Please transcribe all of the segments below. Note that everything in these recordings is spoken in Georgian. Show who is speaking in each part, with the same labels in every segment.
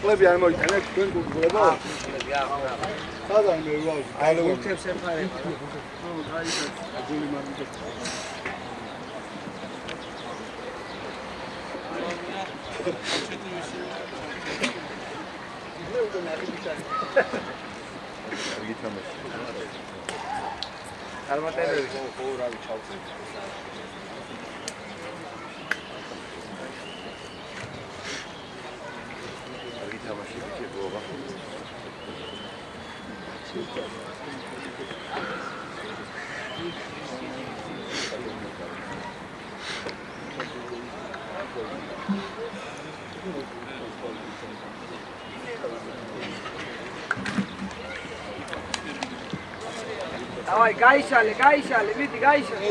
Speaker 1: კლები არ მოიტანეთ თქვენ გულგულებო? სადან მე ვარ? აი უჩებს ეხარება. ო, გაიგეთ. გული მაგით. Armatele ხო რა ვიცავთ. Კარგი თამაში იქნება.
Speaker 2: Давай, გაიშალე, მიდი, გაიშალე.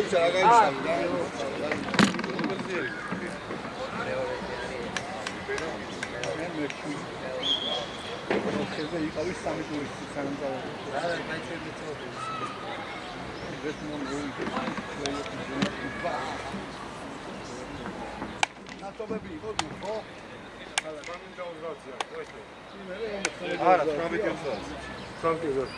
Speaker 1: ხეზე იყავი სამი ტურისტი სანამწავო. ნატობები იყო ხო? არა, 18-ს. სამკიზოთ.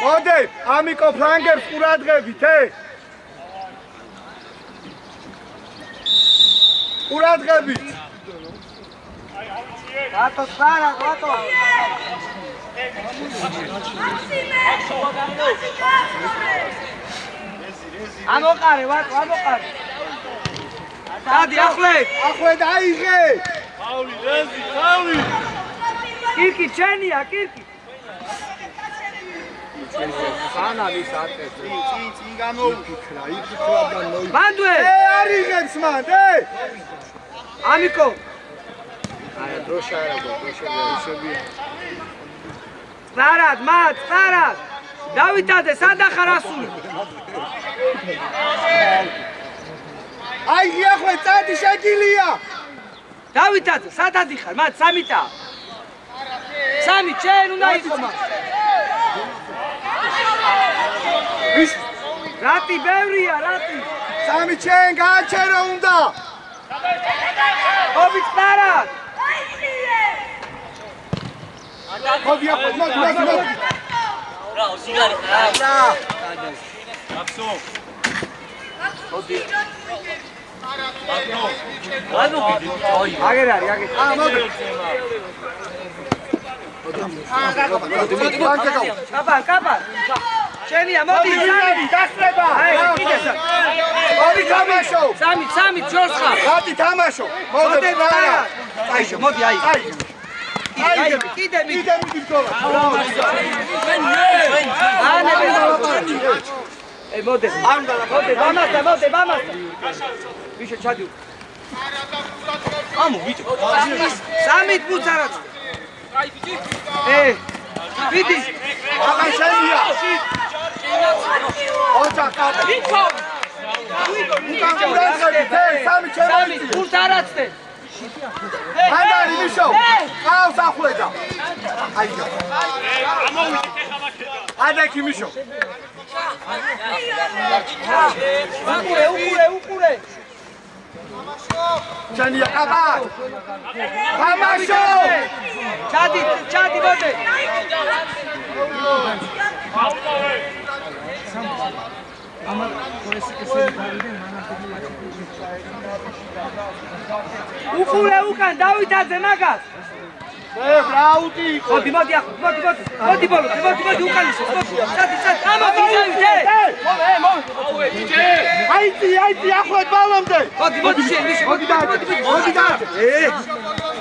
Speaker 1: მოდებ, ამიკო ფლანგებს ყურადღებით, ყურადღებით.
Speaker 2: რატო ხარა, რატო? ამოყარე, ამოყარე. დადი, ახლე დაიღე.
Speaker 3: ხავი, რეზი, ხავი.
Speaker 2: კირკი, ჩენია, კირკი.
Speaker 1: სანალის არტეს. წინ გამოიფიქრა, იფიქრა და მოიფიქრა.
Speaker 2: მანდვე!
Speaker 1: არიღებს მან,
Speaker 2: ამიკო.
Speaker 1: არა, დროშა არა, დროშები.
Speaker 2: წარად, წარად. დავითადე, სადახარ ასული.
Speaker 1: აი, ახლე წადი შეგილია.
Speaker 2: დავითადე, სად ადიხარ? სამიტა. სამი ჩენ უნდა იყო მას. რატი ბევრია, რატი.
Speaker 1: სამი ჩენ გააჩერო უნდა.
Speaker 2: ობი წარად.
Speaker 1: მოდი ახლე, მოდი.
Speaker 3: რა, სიგარი ხარ?
Speaker 1: რა.
Speaker 3: აფსო.
Speaker 1: მოდი.
Speaker 2: აგერ არის, აგერ.
Speaker 1: მოდი.
Speaker 2: კაპა. შენია, მოდი, სამი.
Speaker 1: დასწრება.
Speaker 2: აი, კიდე სამ.
Speaker 1: მოდი თამაშო.
Speaker 2: სამი ჯორს ხარ.
Speaker 1: გადი თამაშო. მოდი რა.
Speaker 2: აიშო, მოდი, აი. კიდე მიდი
Speaker 1: გოლა.
Speaker 2: მოდი. ბამასტა. ვიშო ჩადიუ. ამო, ვიჭო. სამით ბუცარაც. აი, ვიჭი. ვიდი.
Speaker 1: აღარ შეიძლება. ოჯახა.
Speaker 2: ვიქო.
Speaker 1: სამი ჩემი.
Speaker 2: ბუცარაცდე.
Speaker 1: ანდარი მიშო. ყავს ახლედა. აი.
Speaker 3: ამოვიდე ხა მაქედა.
Speaker 1: ადაკი მიშო.
Speaker 2: უკურე.
Speaker 1: ჩანია ყაბა. თამაშო. ჩადი
Speaker 2: მოდი.
Speaker 4: আমার পয়সা কেসে ধরে
Speaker 2: უკურე უკან დავითაძე მაგას.
Speaker 1: რაუდი იყო.
Speaker 2: მოდი ბოლო, უკან ისო. ჩადი. ამოდი დავითე.
Speaker 1: აიწი, ახლეთ ბალომდე.
Speaker 2: მოდი შენ, მოდი და.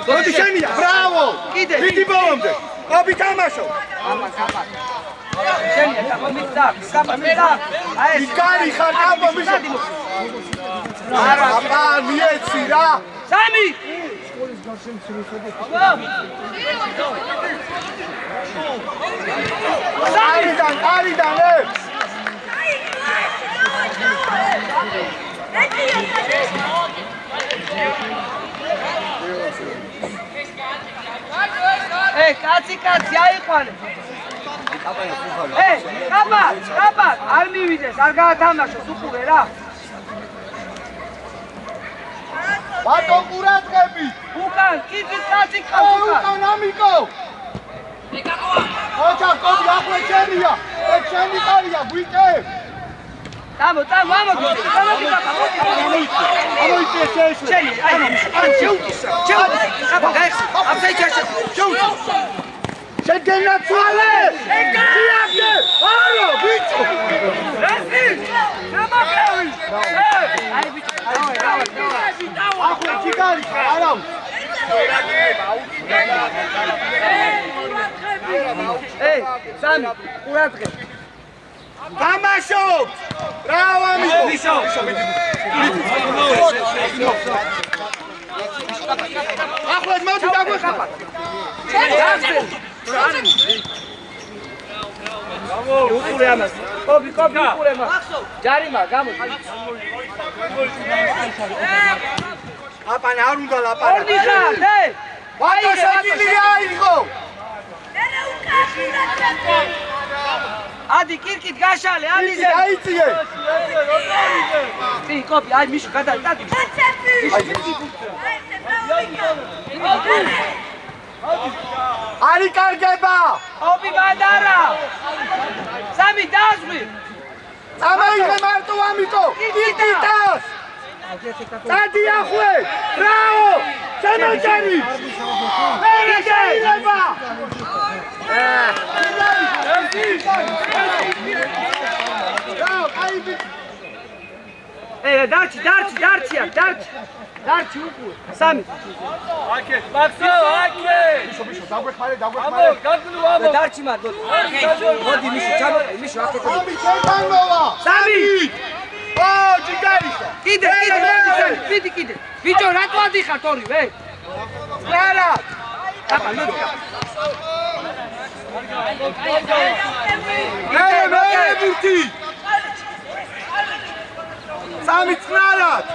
Speaker 1: მოდი შენია. ბრავო.
Speaker 2: კიდე.
Speaker 1: მიდი ბალომდე. ობი თამაშო.
Speaker 2: ამას. შენია, კაპა მიწა, კაპა მიწა. აი ეს
Speaker 1: იქარი ხარ კაპო მიშო.
Speaker 2: არა,
Speaker 1: აბა მიეცი რა.
Speaker 2: სამი.
Speaker 1: არიდან
Speaker 2: კაცი აიყვანე. კაპა, არ მივიდეს, არ გაათამაშოს უყურე რა.
Speaker 1: ბატონ ყურადღები.
Speaker 2: უკან, კიცი კაცი
Speaker 1: უკან ამიკო. ოჩა კობი ახლა შენია. შენი კარია ვიტე.
Speaker 2: ამოდი კაპა,
Speaker 1: ამოიწე შეშე.
Speaker 2: შენი, აი, შეუტისა. კაპა, გაიხსი. აფსაიჩაში. შეუტი.
Speaker 1: შეგენაცვალე. დიახე. არო, ბიჭო.
Speaker 2: რასი? შემოგევი. აი ბიჭო, დავაი.
Speaker 1: ახლა ჯიგარი არა.
Speaker 2: სამი, ყურადღე.
Speaker 1: გამაშობ. ბრავო ამისო.
Speaker 2: ვისო.
Speaker 1: ახლა მოდი დაგვეხა.
Speaker 2: უყურე ამას. კობი, უყურე მას. ჯარიმა, გამოდი.
Speaker 1: აპანა არ უნდა ლაპარაკო.
Speaker 2: ორდი ხარ,
Speaker 1: ბატო შეგილია აიღო.
Speaker 2: ადი კირკით გაშალე, ალიზე.
Speaker 1: აიწიე.
Speaker 2: კი, კობი, აი მიშო გადადი.
Speaker 1: არი კარგება.
Speaker 2: კობი მადარა. სამი დაზღვი.
Speaker 1: წამაიღე მარტო ამიტო. კირკიტას. დადი ახვე. ბრავო. შემოჭერი. მე შეიძლება. დარჩი უყურე. სამი.
Speaker 3: აკეთ, მაქსო, აკეთ.
Speaker 1: მიშო, დაგვეხმარე.
Speaker 2: დარჩი მარტო. მოდი მიშო, ჩამოყრი, მიშო აკეთ.
Speaker 1: ამი შენთანოვა.
Speaker 2: სამი.
Speaker 1: ო, ჯიგარიშო.
Speaker 2: კიდე. ბიჭო, რატო ადიხართ ორივე?
Speaker 1: რა.
Speaker 2: კაპა, მოდი.
Speaker 1: მე ბურთი. სამი წნარად.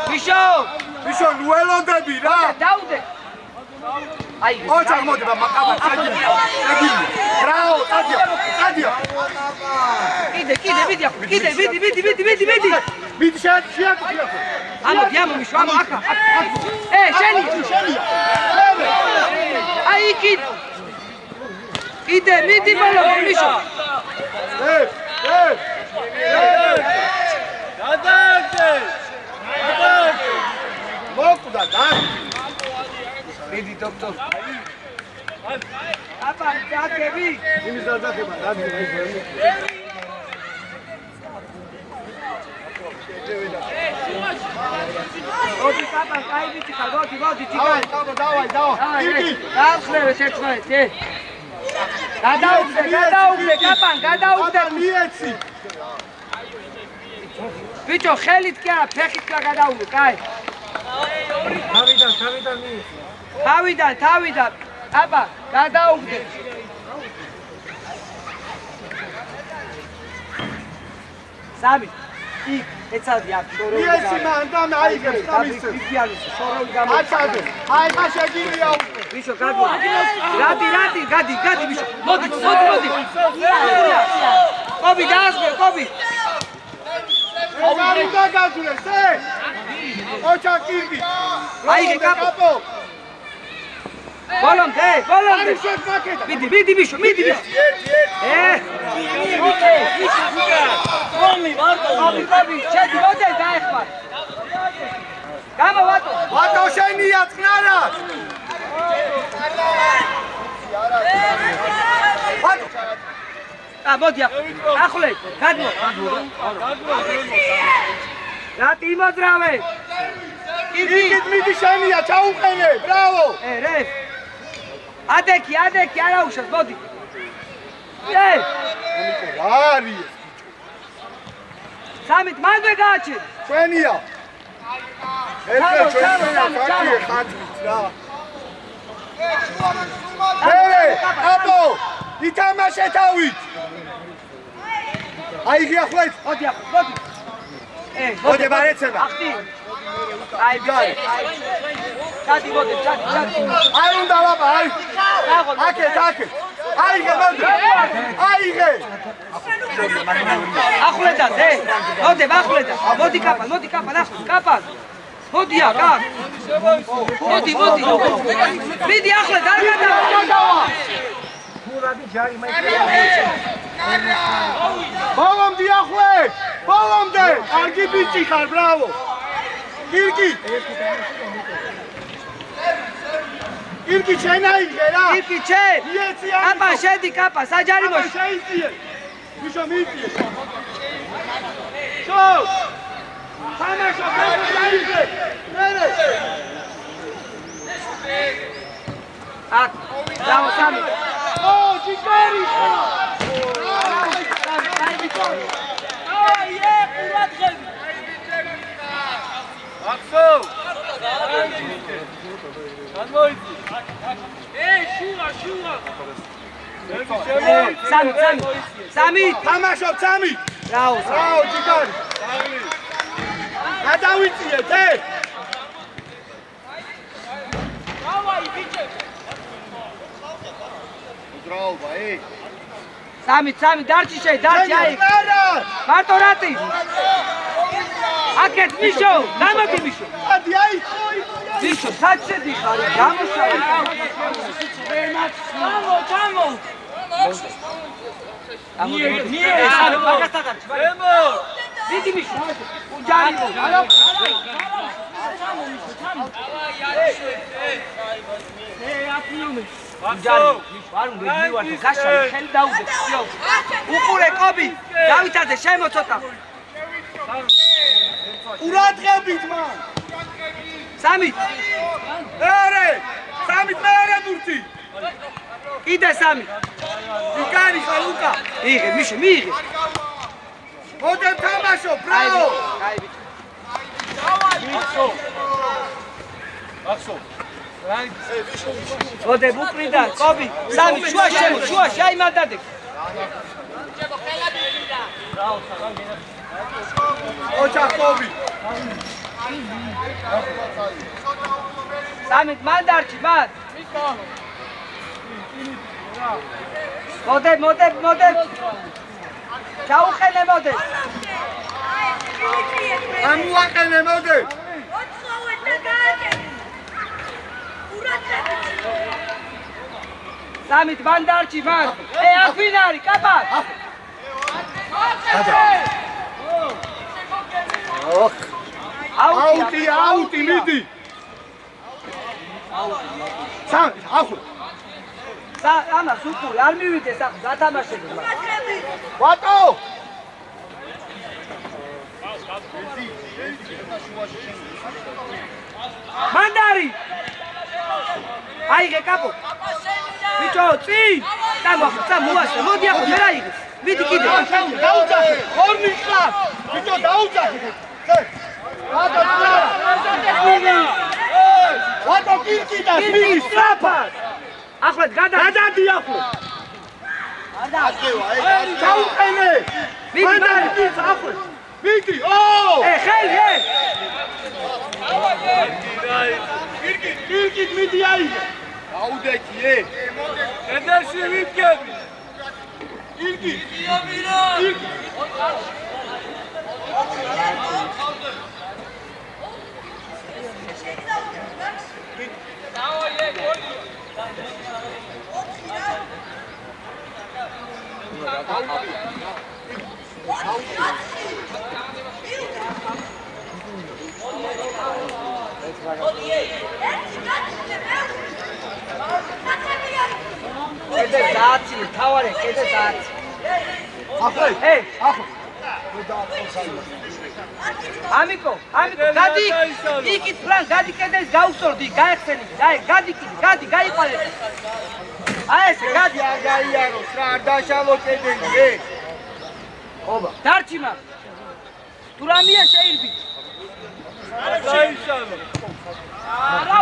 Speaker 1: მიშო, ნუელოდები რა.
Speaker 2: დაუდე. აი,
Speaker 1: ოჩა მოდება მაკაბა წადი. ბრავო, წადია.
Speaker 2: კიდე, ვიდი.
Speaker 1: მიდი შეაკეთე.
Speaker 2: ამოდი, მიშო, აქა. შენია. აი, კიდე, მიდი ბოლო, მიშო.
Speaker 3: გადააგდე.
Speaker 1: მოკვდა და.
Speaker 2: მიდი დოქტორ. აბა, დაგები.
Speaker 1: იმის დაძახება, დაძახება.
Speaker 2: მოდი, კაპა, კაი ვიცი ხარ, მოდი,
Speaker 1: დავაი. იგი.
Speaker 2: დაახლევე ერთმანეთს, გადაუგდე, კაპან, გადაუგდე.
Speaker 1: მიეცი.
Speaker 2: ბიჭო, ხელით კი არა, ფეხით კი გადაუგდე, კაი. თავიდან. აბა, გადაუგდე. სამი. იქ, ეცადი აქ, შორეული.
Speaker 1: მიეცი მანდან აიგებს სამის.
Speaker 2: შორეული გამო.
Speaker 1: აცადე. აი ხა შეგილია უკვე.
Speaker 2: ბიჭო, გადი, გადი, ბიჭო. მოდი. კობი, დაასწრე, კობი.
Speaker 1: არ უნდა გაძულეს, ოჩა კირკი.
Speaker 2: აიღე კაპო. ბოლომდე.
Speaker 1: არის შეფაკეთა.
Speaker 2: მიდი, ბიჭო. კობი, შედი, მოდი, დაეხმარ. გამა ვატო.
Speaker 1: ბატო შენია წნარად. ბატო.
Speaker 2: მოდი, ახლე, გადმო. რატი იმოძრავე.
Speaker 1: კირკით მიდი შენია, ჩაუყენე, ბრავო.
Speaker 2: რე. ადექი, არა უშავს, მოდი.
Speaker 1: ამიტომ რა არის ეს?
Speaker 2: სამით მანდ გააჩენ.
Speaker 1: ჩვენია. ერთხელ ჩვენია ხათი ხათით რა. აბო, ითამაშე თავით. აი გიახლეთ.
Speaker 2: მოდი ახლა, მოდი.
Speaker 1: მოდი ბარეცება.
Speaker 2: ახტი. აი გარი. ჩადი მოდი, ჩადი.
Speaker 1: არ უნდა ლაპა, აი. აკეთ. აიღე მოდი. აიღე.
Speaker 2: ახლედას, მოდი, ახლედას. მოდი კაპან, ახლა, კაპან. მოდია, კაპ. მოდი. მიდი ახლედ, არ გადავა.
Speaker 4: გურადი ჯარი მაიკლი.
Speaker 1: ბოლომდე ახლეთ. ბოლომდე. კარგი ბიჭი ხარ, ბრავო. კირკი ჩენაიღე რა.
Speaker 2: კირკი ჩენ. კაპა შედი, კაპა, საჯარი მოშ.
Speaker 1: შეიწიე. მიშო მიიწიე. შო. თამაშო, გაიგე. მერე.
Speaker 2: აკ, დავა სამი.
Speaker 1: ო, ჯიგარი.
Speaker 3: Maxo! Anmoidi! Shura!
Speaker 2: სამი.
Speaker 1: თამაშობ სამი.
Speaker 2: რაო,
Speaker 1: ჯიგარი. გადავიწიეთ, უძრაობა,
Speaker 2: სამი, დარჩი, აი. მარტო რატი? აკეთ მიშო, გამოდი მიშო.
Speaker 1: ადი, აი.
Speaker 2: მიშო, საჩედი ხარ, გამოსავი. გამო. მიე, სამი, მაგასთან დარჩი.
Speaker 3: Ემო!
Speaker 2: მიდი მიშო. უჯარი მო.
Speaker 3: Maxo!
Speaker 2: არ უნდა მივარდე, გაშალე, ხელი დაუდე, всё. უყურე კობი, დავითადე, შემოცოტა.
Speaker 1: ურადღებით მან.
Speaker 2: სამი.
Speaker 1: მერე ბურთი.
Speaker 2: კიდე სამი.
Speaker 1: ჯიგარი ხარ უკა.
Speaker 2: მიიღე, მიშო, მიიღე.
Speaker 1: მოდე თამაშო, ბრავო.
Speaker 3: Maxo!
Speaker 2: მოდე ბუკრიდან, კობი, სამი, შუაში, აი მანდადე.
Speaker 1: ოჩაკოვი.
Speaker 2: სამით მან დარჩი, მან. მოდე. ჩაუყენე მოდე.
Speaker 1: ამუაყენე მოდე.
Speaker 2: სამით მან დარჩი, მან. აფინარი, კაპა.
Speaker 1: აუტი, მიდი. სამი, ახლა.
Speaker 2: ამას უყურე, არ მივიდეს ახლა, გათამაშები მაგ.
Speaker 1: ვატო!
Speaker 2: მანდარი! აიღე კაპო. ბიჭო, წინ! დაგვახსა, მოასე, მოდი ახლა, მე რა იღე. მიდი კიდე.
Speaker 1: დაუძახე, ხორნი ხარ. ბიჭო, დაუძახე. ვატო კირკი და
Speaker 2: მიდი სტრაფად. ახლად
Speaker 1: გადადი ახლო. ჩაუყენე.
Speaker 2: მიდი,
Speaker 1: ახლო. მიდი,
Speaker 2: ხელი,
Speaker 1: კირკი მიდი აიღე. აუდექი,
Speaker 3: Ედერში ვიდგები!
Speaker 1: კირკი.
Speaker 2: კიდე დააცი, თავარე, კიდე დააცი.
Speaker 1: ახლა.
Speaker 2: ამიკო, გადი, იქით პლან, გადი კიდე გაუსწორდი, გაეხსენი, გადი კიდე, გაიყვანე. აი ესე გადი
Speaker 1: არ გაიაროს რა არ დაშალო კედელი
Speaker 2: ობა დარჩი მაგ თუ რამეა შეირბი
Speaker 3: დაიშალო
Speaker 2: არა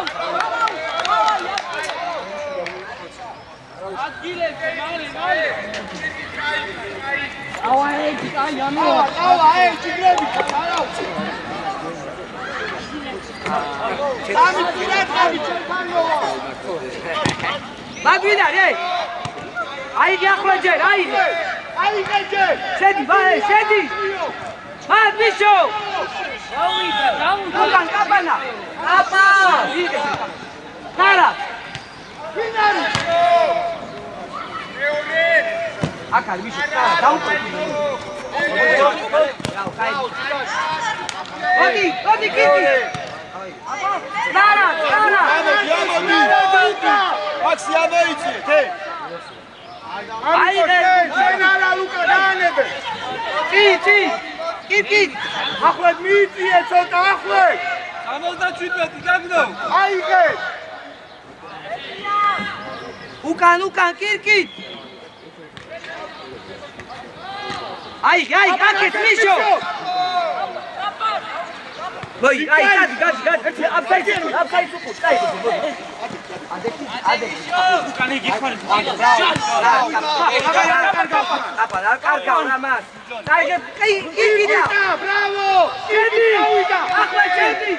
Speaker 2: ადგილებზე მალე ავა ეჭი აი ამო
Speaker 1: ავა ეჭი გრები არა სამი წინათები ჩემთანოა
Speaker 2: მაგვიდარი აიგე ახლა ჯერ აიგე
Speaker 1: ჯერ
Speaker 2: შედი ბაე შედი მადმიშო გავიდა კაპანა აპა ნარა
Speaker 1: ვინარი
Speaker 2: აკარ ვიშო დაუკვეთი ოდი კიკი ნარა
Speaker 1: აქსი ამოიციეთ
Speaker 2: აიღე
Speaker 1: შენარა ლუკა დაანებე
Speaker 2: კიკი
Speaker 1: ახლად მიიწიე ცოტა ახლად
Speaker 3: 77 გაგდო
Speaker 1: აიღე
Speaker 2: უკან კიკი აიღე აკეთ მიშო ვაი გადი აფსაიდ უკუს კაი ადე უკანი გიხვარი აპა რა კარგავ რა მას აიღე კიკიდა
Speaker 1: ბრავო კიკი გავიდა
Speaker 2: ახლა შედი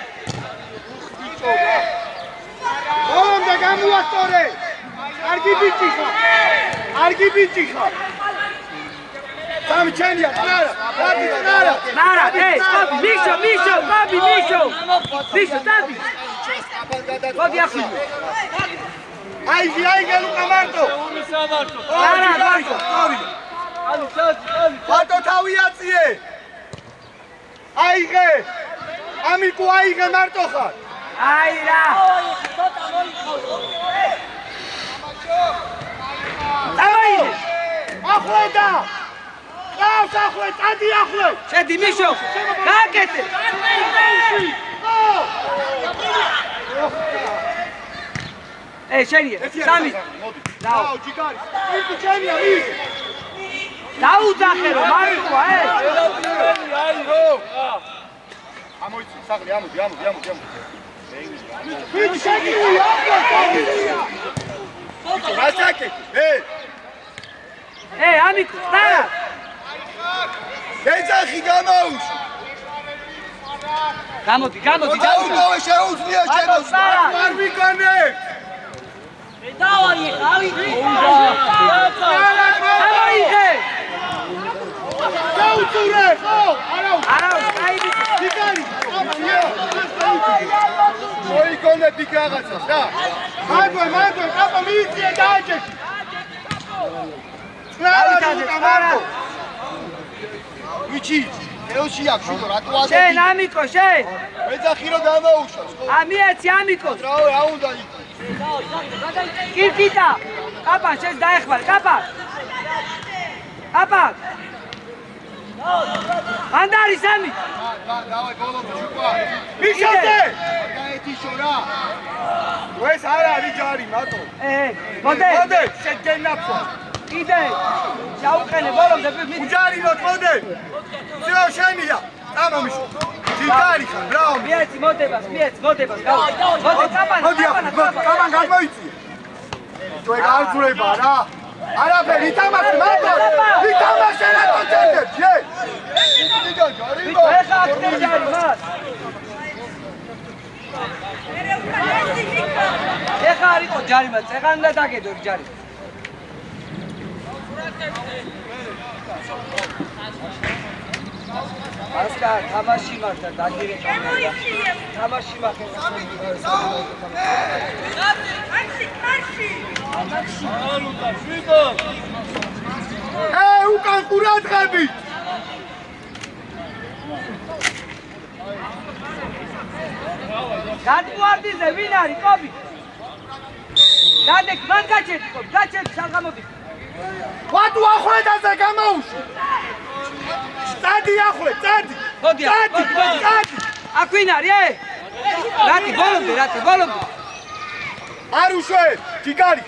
Speaker 1: ომდა გამოასწორე კარგი ბიჭი ხარ სამი ჩენია ნარა
Speaker 2: მიშო დადი მოდი ახლა
Speaker 1: აიღე ლუკა მარტო
Speaker 3: სამარტო
Speaker 2: ნარა
Speaker 1: მარტო თავი აწიე აიღე ამიკო აიღე მარტო ხარ
Speaker 2: აი რა
Speaker 1: ამაიდე ახლედა ყავს ახლე წადი ახლე
Speaker 2: შედი მიშო გააკეთე შენია სამი
Speaker 1: დაო ჯიგარი ერთი ჩენია მი
Speaker 2: დაუძახე რომ მარტოა
Speaker 3: აი რო
Speaker 1: ამოიცი საღლი ამოდი ვიჩი შეგივი ახლე რასაკე
Speaker 2: ამიკო ნარა
Speaker 1: ეძახი გამოუშვი
Speaker 2: გამოდი
Speaker 1: დაუგოვე შეუძლია შენოს არ ვიგანე
Speaker 2: ამოიღე
Speaker 1: დაუწურე ხო
Speaker 2: არა აიდი
Speaker 1: ჯიგარი მოიგონე ბიგ რაღაცას რა მაგვე კაპა მიიწიე დააჭეში ვიჩი ელში აქვს შუქო რატო ასე
Speaker 2: შენ ამიკო შენ
Speaker 1: მეძახი რომ გამოუშვას ხო
Speaker 2: ამიაცი ამიკოს
Speaker 1: რავე რა უნდა
Speaker 2: კიკიტა კაპა შენ დაეხმარ კაპა ანდარი სამი
Speaker 1: დავай ბოლომდე შუქო მიშოზე გაეთიშო რა ეს არ არის ჯარი მატო მოდე შეგენაფო
Speaker 2: იდე ჩაუყენე ბოლომდე
Speaker 1: უჯარინოთ მოდე ძიო შენია წამომიშო ჯიგარი ხარ ბრავო
Speaker 2: მიეცი მოდებას მოდი
Speaker 1: კაპან გამოიწიე თუ ეგ არ ძურება რა არაფერი ითამაშე მარტო ითამაშე რატო ჭერდებს
Speaker 2: ეხა აქტერ ჯარი მას ეხა არისო ჯარი მას წეღან და დაგედო ჯარი ასკა თამაში მართა დაგირე თამაში მახეს
Speaker 3: ალუტა შვიდო
Speaker 1: უკან ყურადღები
Speaker 2: გადმოარდიზე ვინ არის კობი დადეკ მან გაჩერდი კობი გაჩერდი საღამოდი
Speaker 1: ვატუ ახვედაზე გამოუშვი წადი ახვე წადი
Speaker 2: მოდი აქ ვინ არის რატი ბოლომდე
Speaker 1: არ უშვებ ჯიგარი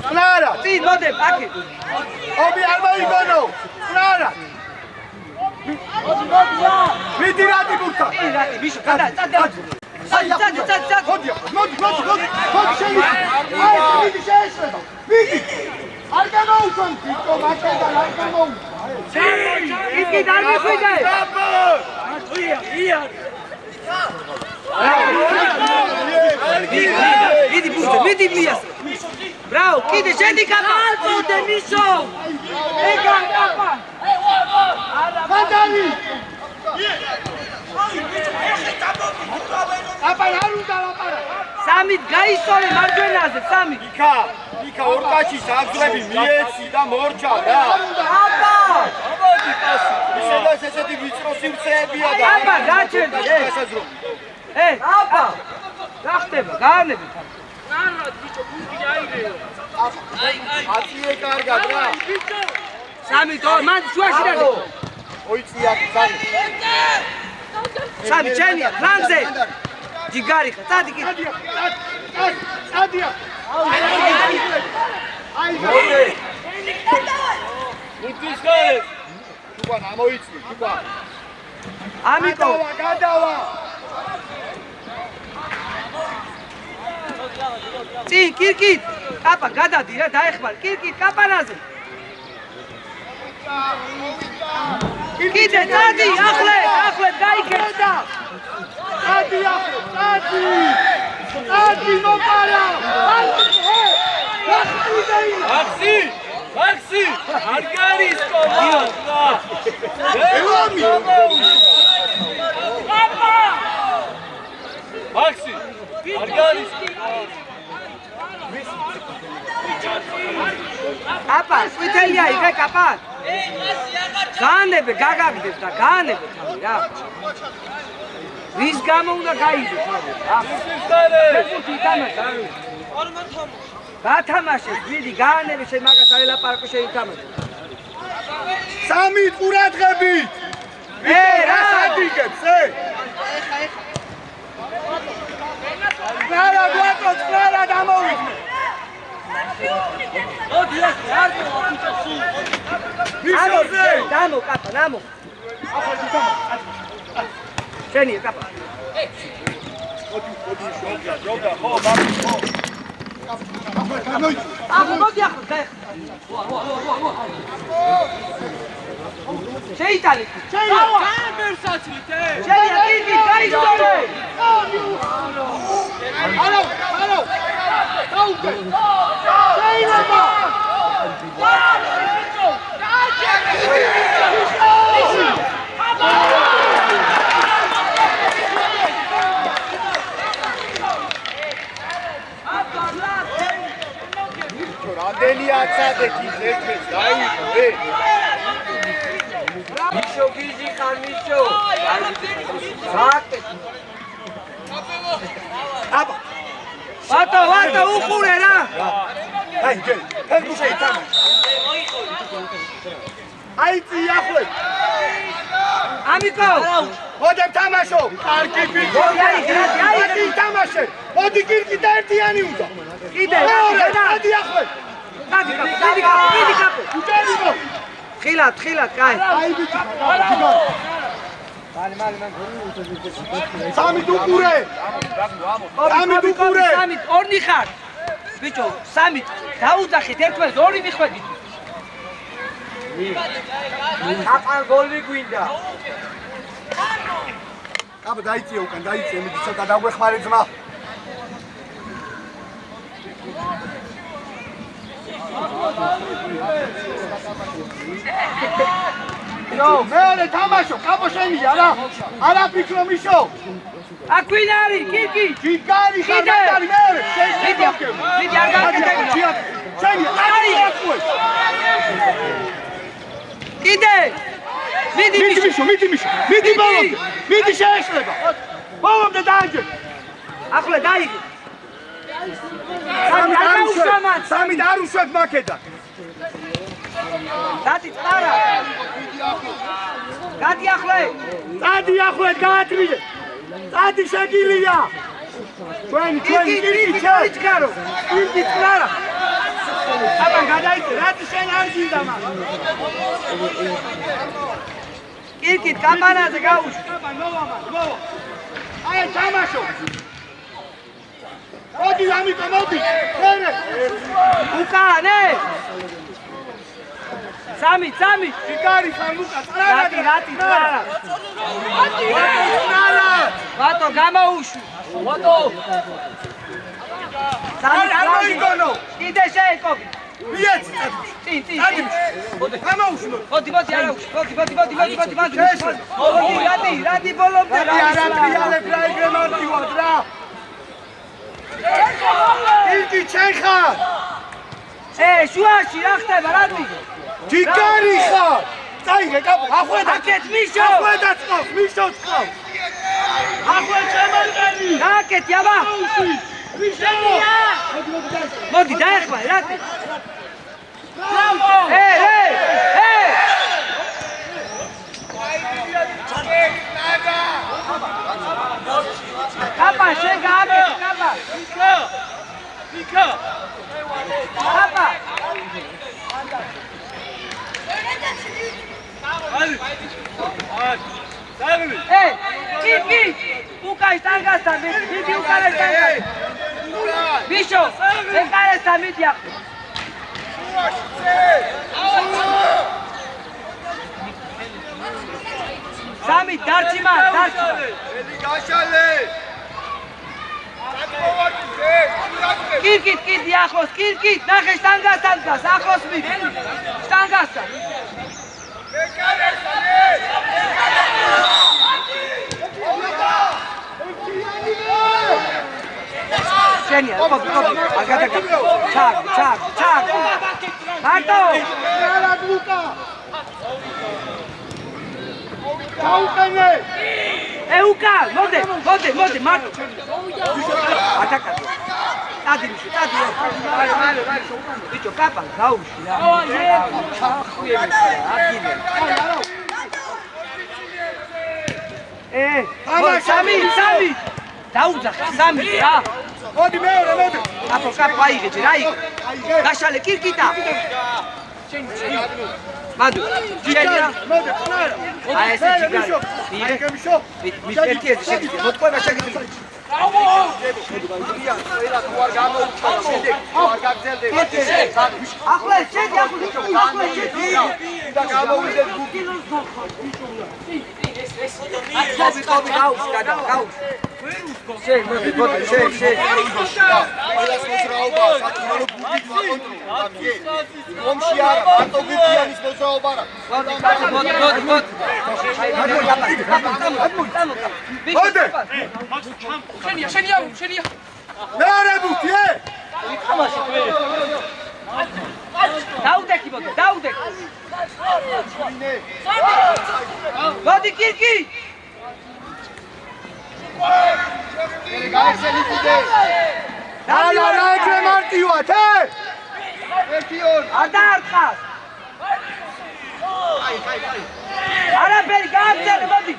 Speaker 1: Clara!
Speaker 2: წინ მოდებ აქეთ.
Speaker 1: Obi არ მოიგონო! Clara! მიდი რატი ბურთა!
Speaker 2: წინ რატი მიშო გადა წადი.
Speaker 1: მოდი, შენი. აი, მიდი შეეშლება. მიდი. არ გამოუცან თვითო მაკედან არ გამოუცან.
Speaker 2: იგი არ მიხვიდე. მიდი ბურთო, მიდი მიას. Bravo, კიდე შედი კაპა. აწოდე მიშო. ეგა კაპა.
Speaker 1: მანდანი. აბა არ უნდა ლაპარა.
Speaker 2: სამით გაისწორე მარჯვენაზე, სამით.
Speaker 1: იქა ორკაჩის აგრები მიეცი და მორჩა რა.
Speaker 2: აბა!
Speaker 3: ამოდი პასი.
Speaker 1: ისედაც ესეთი ვიწრო სივრცეებია და
Speaker 2: აბა, გაჩერდი, აბა! რა ხდება? გაანებით.
Speaker 1: აწიე კარგად რა.
Speaker 2: სამით, მან შუაში და
Speaker 1: ოიცი აქ სამი.
Speaker 2: სამით ჩენია, ფლანგზე. ჯიგარი ხა, წადი კი.
Speaker 1: წადია. აი,
Speaker 3: მუდის ხარ.
Speaker 1: თუგან ამოიცი, თუგან.
Speaker 2: ამიტომ
Speaker 1: გადავა.
Speaker 2: წინ კირკით. კაპა გადადი რა, დაეხმარ. კირკით კაპანაზე. კიდე წადი, ახლე გაიქეთ.
Speaker 1: წადი მოპარა.
Speaker 3: მაქსი არ გარის კომანდა. მაქსი არ გარის.
Speaker 2: აბა, სვიტელია იგე კაპა. გაანებე, გაგაგდებ და გაანებე თავი რა. ვის გამო უნდა გაიგო თავი რა. ფეხბურთი თამაშა. გათამაშე, დიდი გაანებე შენ მაგას არ ელაპარაკო შენ თამაშე.
Speaker 1: სამი ყურადღებით.
Speaker 2: რა
Speaker 1: სადიგებს, Clara, გვატოთ, Clara დამოვიდნენ.
Speaker 3: მოდი ეს არ მოიწასი.
Speaker 1: მიშოზე.
Speaker 2: დამო კაპა, დამო. შენია კაპა.
Speaker 1: მოდი, შობდა, ხო, მაგ, ხო.
Speaker 2: მოდი ახლა გაიხ. შეიტანე.
Speaker 3: კამერსაცით
Speaker 2: შენია დიდი გაისწორე.
Speaker 1: ალო. გაუგე. შეიძლება. რამდენი აცადეთი ერთმეს დაივიდე.
Speaker 2: მიშო გიჟი ხარ მიშო. საკეთ.
Speaker 1: აბა.
Speaker 2: ვატო უყურე რა.
Speaker 1: აი, ჯერ, ფეხბურთი ითამაშ. აი, წიახლე.
Speaker 2: ამიკო.
Speaker 1: მოდებ თამაშო. კარგი ფიქრი. აი, თამაშე. მოდი კირკი და ერთიანი უნდა.
Speaker 2: კიდე.
Speaker 1: დადი ახლე.
Speaker 2: დადი კაპო.
Speaker 1: უჯერიდო.
Speaker 2: ხილად, კაი.
Speaker 1: აი, ბიჭო. სამი დუყურე.
Speaker 2: სამით ორნი ხარ. ბიჭო, სამით დაუძახეთ ერთმანეთს ორი მიხვედით. აკან გოლი გვინდა.
Speaker 1: აბა დაიწიე უკან, დაიწიე, მიდი ცოტა დაგვეხმარე ძმა. მეორე თამაშო, კაპო შენია რა. არა ფიქრო მიშო.
Speaker 2: აქ ვინ არის? კიკი.
Speaker 1: ჯიგარი ხარ მეტარი მეორე.
Speaker 2: მიდი არ გაკეთებია.
Speaker 1: შენია, აი აკუე.
Speaker 2: კიდე. მიდი
Speaker 1: მიშო. მიდი ბოლომდე. მიდი შეეშლება. ბოლომდე დაიჯე.
Speaker 2: ახლა დაიგე.
Speaker 1: სამი არ უშვებ მაკედან.
Speaker 2: დადი წარა. გადი ახლე.
Speaker 1: წადი ახლე გაატრიე. წადი შეგილია. ჩვენი
Speaker 2: ჩქარო.
Speaker 1: იგი წნარა. აბა გადაიწე, რაც შენ არ გინდა მაგ.
Speaker 2: კირკით კამპანაზე გაუშვი.
Speaker 1: აბა მოვა. აი თამაშო. მოდი ამიტომ მოდი. ფერე.
Speaker 2: უკანე. სამი.
Speaker 1: შიკარი ხარ ლუკა, წრადა.
Speaker 2: რატი წრადა. ვატო გამოუშვი. ვატო. სამი
Speaker 1: არ მოიგონო.
Speaker 2: კიდე შეეკობი.
Speaker 1: მიეც.
Speaker 2: წინ.
Speaker 1: გამოუშვი.
Speaker 2: მოდი არა უშვი. მოდი. რატი ბოლომდე რა.
Speaker 1: არა ფრიალებ რა ეგრე მარტივად რა. იგი ჩენ ხარ.
Speaker 2: შუაში რა ხდება რატი?
Speaker 1: ჯიგარი ხარ. წაიღე კაპო, ახვედა.
Speaker 2: აკეთ მიშო.
Speaker 1: ახვედა წყავს, მიშო წყავს. ახვედ შემალკენი.
Speaker 2: აკეთ აბა.
Speaker 1: მიშო.
Speaker 2: მოდი დაეხმარ რატი?
Speaker 1: ბრავო.
Speaker 2: კაპა შენ გააკეთე კაპა.
Speaker 3: იქა.
Speaker 2: კაპა. კირკი უკაი სტანგასთან მიდი უკაი სტანგასთან ბიშო ეკარესთან მიდი ახლა სამი დარჩიმა
Speaker 1: გაშალე
Speaker 2: კირკით კიდი ახლოს კირკით ნახე სტანგასთან დგას ახლოს მიდი სტანგასთან შენია კოპი აგადაგა ჩაკ მარტო
Speaker 1: რა ლუკა გაუყენე
Speaker 2: უკა მოდი მარტო ატაკა დადი ბიჭო კაპა გაუში რა ხუიე აგინე სამი დაუძახე სამი რა
Speaker 1: მოდი მეორე მოდი
Speaker 2: აპო კაპო აიღე რა იგე გაშალე კირკიტა მადუ შენია
Speaker 1: მოდი წნარა
Speaker 2: აი ეს ჯიგარი
Speaker 1: აიღე მიშო
Speaker 2: მის ერთი ეს შეგიძლია მოტყუება შეგიძლია ახლა შედი და
Speaker 1: გამოვიდეთ გუგი
Speaker 2: ხობი გაუს შენ მოდი შენ
Speaker 1: ყველას მოძრაობა საკმაოდ გუგი გაკონტროლე რომში არა მარტო გუგიანის მოძრაობა არა
Speaker 2: მოდი შენია
Speaker 1: მეორე ბუთი
Speaker 2: დაუდექი მოდი კირკი
Speaker 1: არა რა ეგრე მარტივად
Speaker 2: არ დაართხას არაფერი გააგზავნე მოდი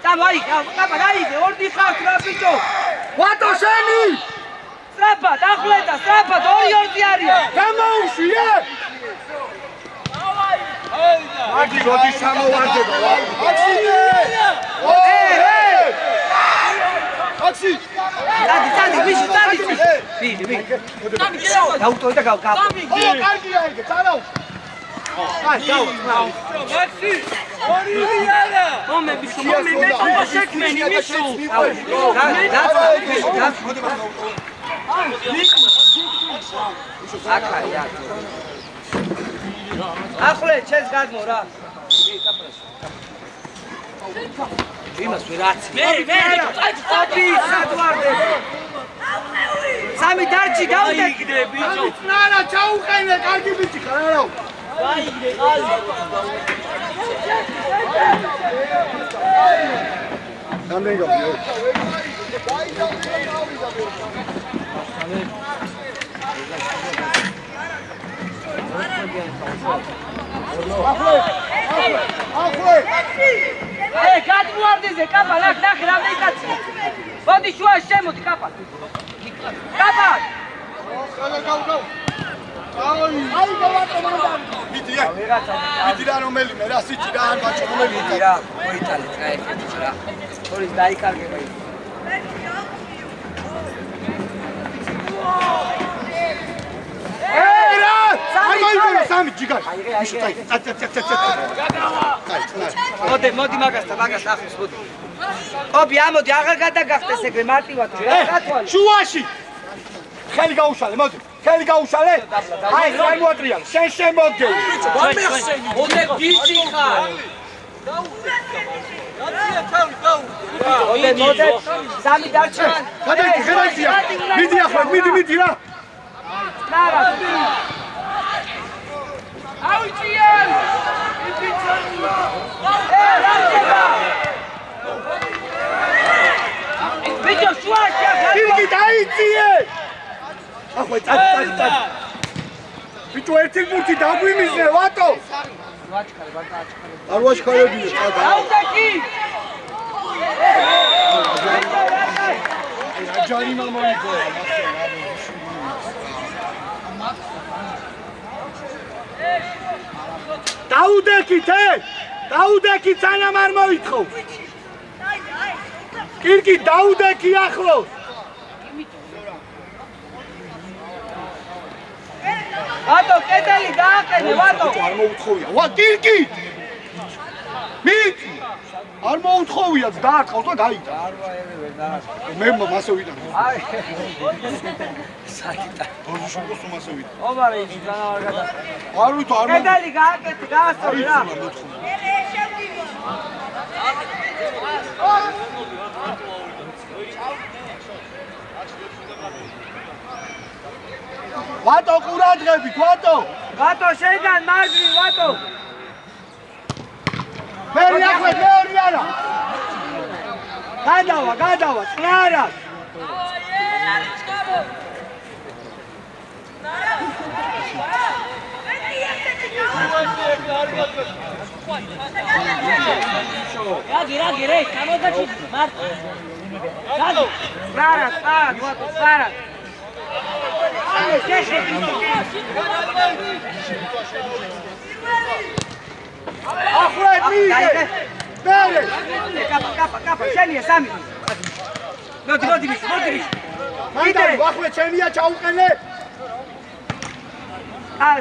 Speaker 2: წამოი კაპა რაიგე ორდი ხართ რა ბიჭო
Speaker 1: ვატო შენი
Speaker 2: სწრაფად ახვლედა სწრაფად ორი არიან
Speaker 1: გამოუშვი მაგი გოდი სამოვარდება აქსი
Speaker 2: დადი ვიში ვიდი დაუტოვე და გავკაპ
Speaker 1: კარგია იგი წარაუ აი გაუ
Speaker 3: მაქსი ორი არა
Speaker 2: მომე შექმენი მისულ აკაია ახლა ჩეს გაგმო რა იმას ვერაც მე ოპი სადვარდე სამი დარჩი დაუდე
Speaker 3: ბიჭო
Speaker 1: ნანა ჩაუყენე კარგი ბიჭი ხარ არა
Speaker 3: გაიგე ყალი
Speaker 1: რამდენი
Speaker 2: გადმოარდიზე კაპა ნახე რამდენი კაცი მოდი შუაში შემო მოდი კაპად. კაპად.
Speaker 1: აი გავაკო მანდ. მიდია. მიდია რომელიმე რა სიჭი რა არ ბაჭო რომელიმე
Speaker 2: რა მოიტანეთ რა ერთიც რა. თორის დაიკარგება ის.
Speaker 1: სამი ჯიგარი.
Speaker 2: მოდი მაგასთან ახლოს მოდი. ოპი ამოდი აღარ გადაგახტეს ეგრე მარტივად რა გათვალე.
Speaker 1: შუაში. ხელი გაუშალე, მოდი. ხელი გაუშალე. აი, რა მოატრიალე. შენ მოგდე.
Speaker 3: ოდე გიჩი ხარ
Speaker 2: მოდე სამი დარჩა.
Speaker 1: გადაიწია. მიდი ახლა, მიდი რა.
Speaker 2: ნარა.
Speaker 3: ავიჭიან
Speaker 2: ბიჭო შუაში
Speaker 1: გიგი დაიწიე. ახლა წად. ბიჭო ერთი ბურთი დაგვიმიზნე, ვატო. არ ვაჩქარებია, წად.
Speaker 2: აუტაკი.
Speaker 1: ჯარი მამოიგო. დაუდექი სანამ არ მოითხოვ. კირკი დაუდექი ახლოს.
Speaker 2: ვატო კედელი დააყენე ვატო.
Speaker 1: არ მოუთხოვია. ვა კირკი. მიწი. არ მოუთხოვია, დააყავს და გაიდა. მე მასე ვიდა.
Speaker 2: აი. საკიტა.
Speaker 1: ბოჟიშოს მასე ვიდა.
Speaker 2: ომარე ის განავარ გადა.
Speaker 1: არ ვითო არ
Speaker 2: კედელი გააკეთე დაასწორე რა.
Speaker 1: ვატო ყურადღებით, ვატო.
Speaker 2: ვატო შენგან მაგრი ვატო.
Speaker 1: მერი ახლა მეორე არა. გადავა, წნარა.
Speaker 3: რაგი რე გამოდაჭი მარტო
Speaker 2: წნარა ვატო წნარა.
Speaker 1: ახლა მიიღე. მერე.
Speaker 2: კაპა შენია სამი. მოდი მის.
Speaker 1: მანდარი ახლა ჩემია ჩაუყენე.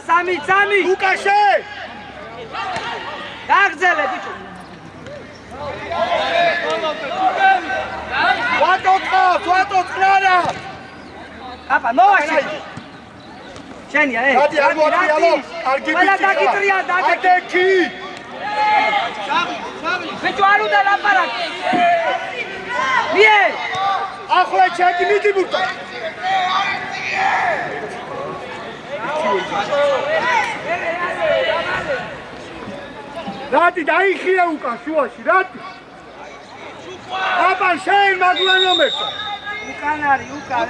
Speaker 2: სამი.
Speaker 1: ლუკაშე.
Speaker 2: გაგზელე ბიჭო.
Speaker 1: ვატო წნარა.
Speaker 2: აპა მოვაშე. შენია
Speaker 1: გადი არ მოატრიალო. კარგი ბიჭი.
Speaker 2: ყველა დაგიტრია
Speaker 1: დაგეკი.
Speaker 2: ბიჭო არ უნდა ლაპარაკი. მიე.
Speaker 1: ახლა ჩეკი მიდი ბურთო. რატი დაიხია უკან შუაში, რატი? აბა შენ მაგლანომერსა.
Speaker 2: უკან არის, უკან.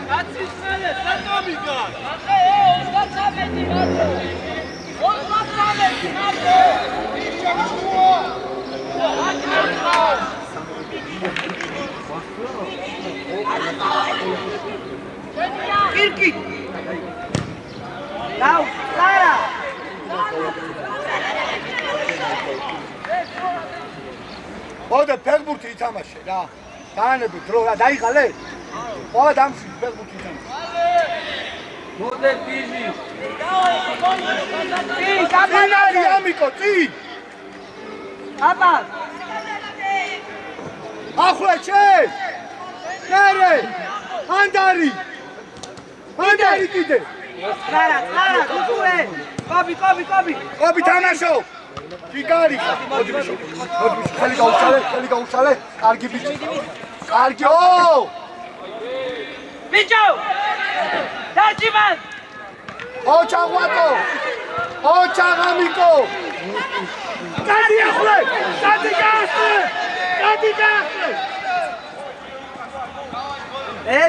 Speaker 3: კაცის მალე სატომიკა
Speaker 2: კირკი. დაუ, სარა.
Speaker 1: მოდე ფეხბურთი ითამაშე რა. დაანები დრო რა დაიღალე. ყველა დამში ფეხბურთი ითამაშე.
Speaker 2: მოდე ბიზი.
Speaker 1: კაპიტანი ამიკო, წი.
Speaker 2: აბა.
Speaker 1: ახლა შენ. მერე. მანდარი კიდე.
Speaker 2: სარა, გუგურე. კობი.
Speaker 1: კობი თამაშო. გიგარი ხა. მოდი ბიჭო. ხელი გაუშალე. კარგი ბიჭი. კარგიო.
Speaker 2: ბიჭო. დარჩიმან.
Speaker 1: ოჩაღვატო. ოჩაღამიკო. გადი ახლა. გადი გაახლა.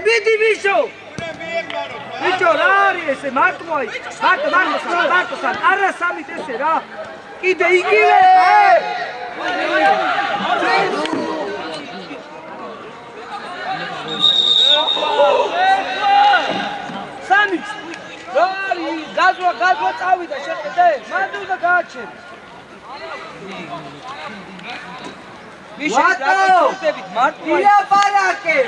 Speaker 2: ბიდი ბიჭო. ბიჭო რა არის ესე მარტოයි. მარტოსან. არა სამით ესე რა. კიდე იგივე. გალბო წავიდა შეხედე მანდ უნდა გააჩენ ვატო მარტო ილაპარაკე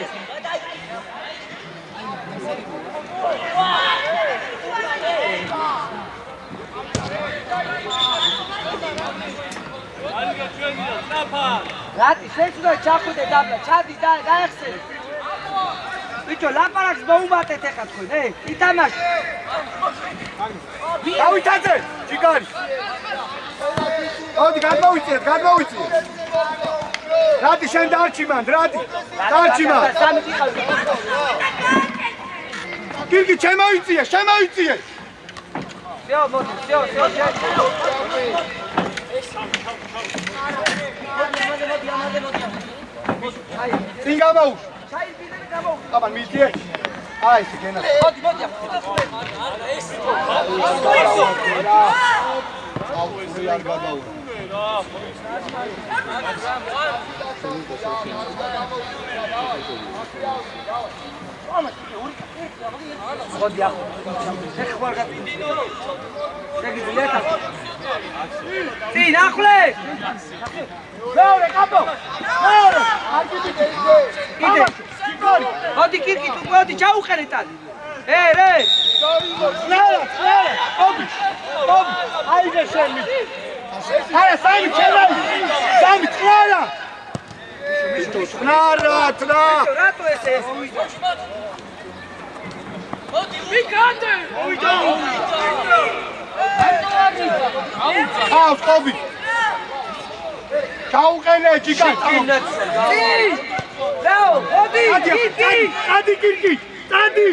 Speaker 2: რატი შენ უნდა ჩახვიდე დაბლა ჩადი და გაეხსენე ბიჭო ლაპარაკს მოუმატეთ ეხლა თქვენ ითამაშე
Speaker 1: დავითაძე ჯიგარი მოდი გადმოვიწიეთ რატი შენ დარჩი მანდ რატი დარჩი მანდ გიგი შემოიწიე
Speaker 2: всё მოდი всё
Speaker 1: წინ გამაუშ აბა მიდიე აი ეს გენა
Speaker 2: მოდი
Speaker 1: აუცილებლად არ გადაურა
Speaker 2: მოდი ახლა ეხლა შეგიძლიათ წინ ახლეს მეორე კაპო მეორე არ გიდიდე მოდი კირკი თუ მოდი ჩაუყენე ტანი რე ოპი აიდე შენი არა სამი წნარა
Speaker 1: წნარა
Speaker 2: რატო ესე
Speaker 3: მოდი ვიკანდე
Speaker 1: ავტობი ჩაუყენე ჯიგარი
Speaker 2: რაო მოდი კირკი
Speaker 1: წადი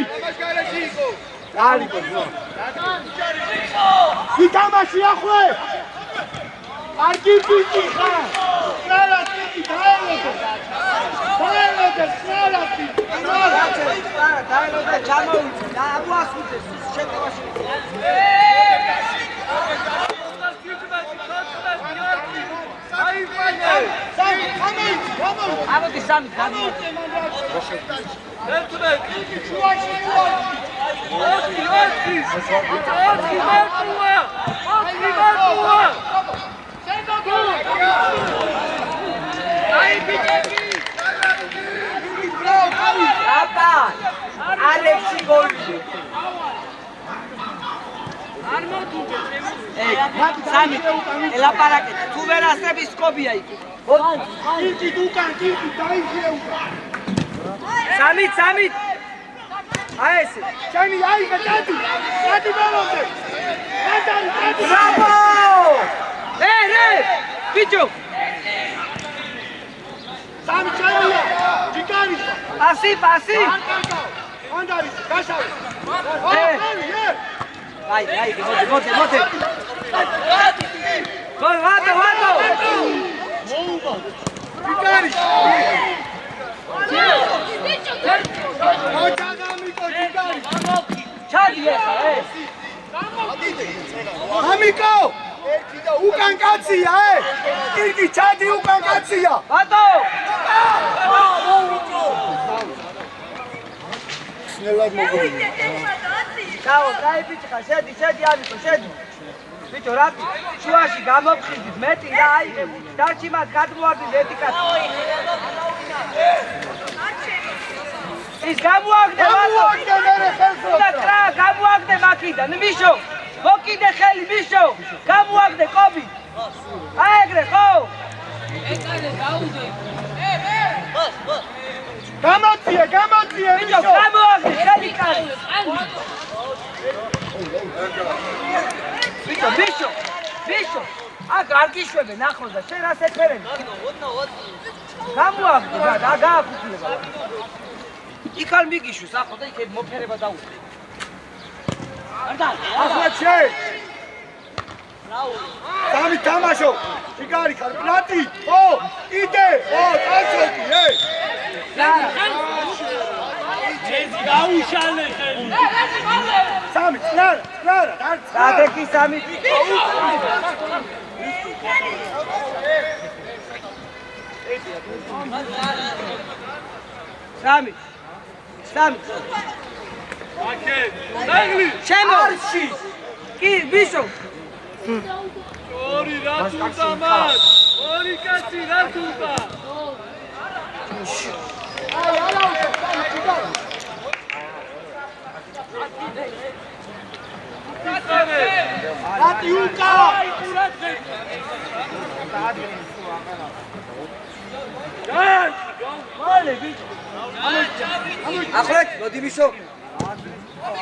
Speaker 1: ითამაში ახვე არ გიგიჭი ხარ სალათი
Speaker 2: დაელოდე ჩამოვიწე და აგვასუძე შეკავაში ამოდი სამი გამოვიწე ალექსი გოლი
Speaker 3: არ მოდუნდე
Speaker 2: სამი ელაპარაკეთ თუ ვერ ასრების სკობია იქ
Speaker 1: კირკი დაიძიე
Speaker 2: სამი აი ესე
Speaker 1: შენი აიღე წადი ბოლომდე
Speaker 2: ბრavo რე ბიჭო
Speaker 1: სამი ჩაია ჯიგარი
Speaker 2: პასი
Speaker 1: ანდარი გაშავე
Speaker 2: აი მოდი გოლ ვატო
Speaker 1: ჯიგარი
Speaker 2: ჩადი ეხა
Speaker 1: ამიკო უკან კაცია კირკი ჩადი უკან კაცია
Speaker 2: ბატო
Speaker 1: ნელად მოგონა
Speaker 2: ჩაო დაიბიჭხა შედი ამიკო შედი ბიჭო რატი შუაში გამოფხიზით მეტი და აიღე დარჩი მათ გადმოაგდი მეტი კაცი ის გამოაგდე
Speaker 1: მერე ხელს
Speaker 2: და კრა გამოაგდე მაქიდან მიშო მოკიდე ხელი მიშო გამოაგდე კობი აეგრე ხო
Speaker 3: ეკალე გაუნდე
Speaker 1: გამოწიე
Speaker 2: ბიჭო გამოაგდე ხელი კარი ბიჭო აქ არ გიშვებენ ახლო და შენ რას ეფერები გამოაგდე და გააფუქლება იქ არ მიგიშვის ახლო და იქ მოფერება დაუწყე
Speaker 1: ახლა შენ სამი თამაშო ჯიგარი ხარ პლატი კიდე წაწოდი
Speaker 3: ჯეზი გაუშალე ხელი
Speaker 1: სამი წნარა
Speaker 2: დადექი სამი სამი
Speaker 3: აკე დაგლი
Speaker 2: შემო კი ბიშო
Speaker 3: ორი რა თუნდა მას ორი კაცი რა თუნდა
Speaker 1: ატიუკა
Speaker 2: ახლეთ მოდი ბიშო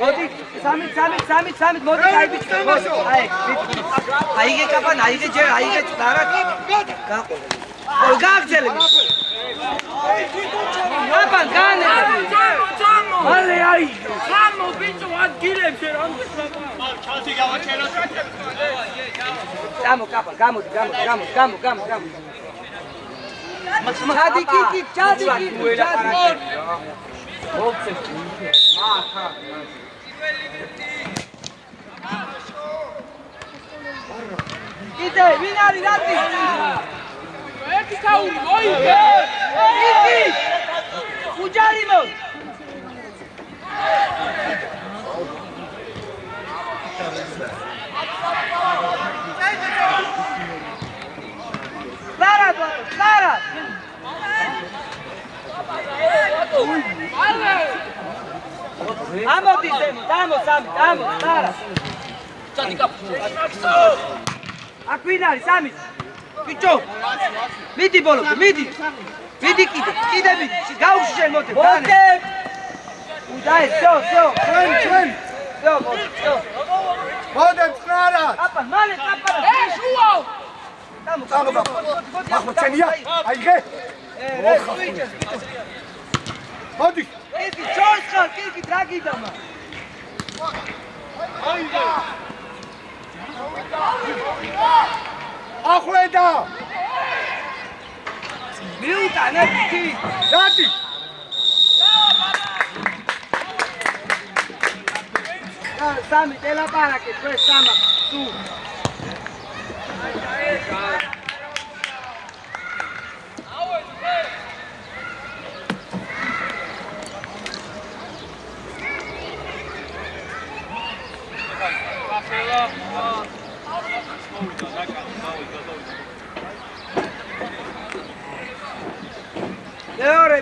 Speaker 2: მოდი სამით მოდი გაიბიჭო აიგე კაპან აიგე ჯერ აიგე დარა გაყო გაგზელე კაპან განე მალე აიგე
Speaker 3: სამო ბიჭო ადგილებს რამდენს
Speaker 1: ჩალთი გავაჩერა
Speaker 2: გამო კაპან გამოდი მადი კი ჩადი მოგცე კიდე ვინ არის რატი
Speaker 3: ერთი თაური მოიგე
Speaker 2: იგი უჯარი მო ლარა ამოდი ზემო დამო ლარა
Speaker 3: ჩადი კაპო
Speaker 2: აქ ვინ არის სამი ბიჭო მიდი ბოლომდე მიდი კიდე მიდი გაუში შენ მოდე დაე всё
Speaker 1: ჩვენ მოდეთ ხარა
Speaker 2: აპა მალე კაპარა
Speaker 3: შუა
Speaker 2: დამო
Speaker 1: ახლა ჩენია აიგე მოდი
Speaker 2: იგი ჩორს ხარ კი დრაგიდამა
Speaker 1: აიგე ახვედა
Speaker 2: მიუტანე კი
Speaker 1: დადი
Speaker 2: სამი ელაპარაკე თქვენ სამა თუ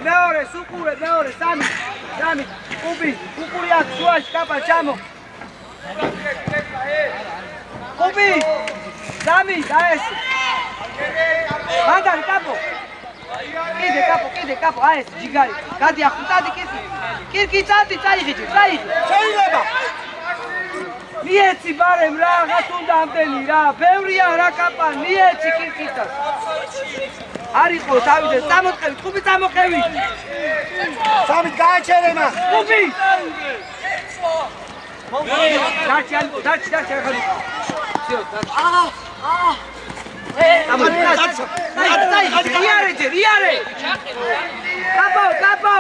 Speaker 2: მეორე სუყურე მეორე სამი კუბი აქ შუაში კაპა ჩამო კუბი სამი დაესი მანდარი კაპო კიდე კაპო აეს ჯიგარი გადი ახუტადი კირკი წადი წაიღიჯი
Speaker 1: შეიძლება
Speaker 2: მიეცი ბარემ რაღაც უნდა ამდენი რა ბევრია რა კაპა მიეცი კირკიტას არისო თავიდან წამოყევი კუბი წამოყევი
Speaker 1: სამით გააჩერენა
Speaker 2: კუბი დაჩი ახალი всё იარე კაპო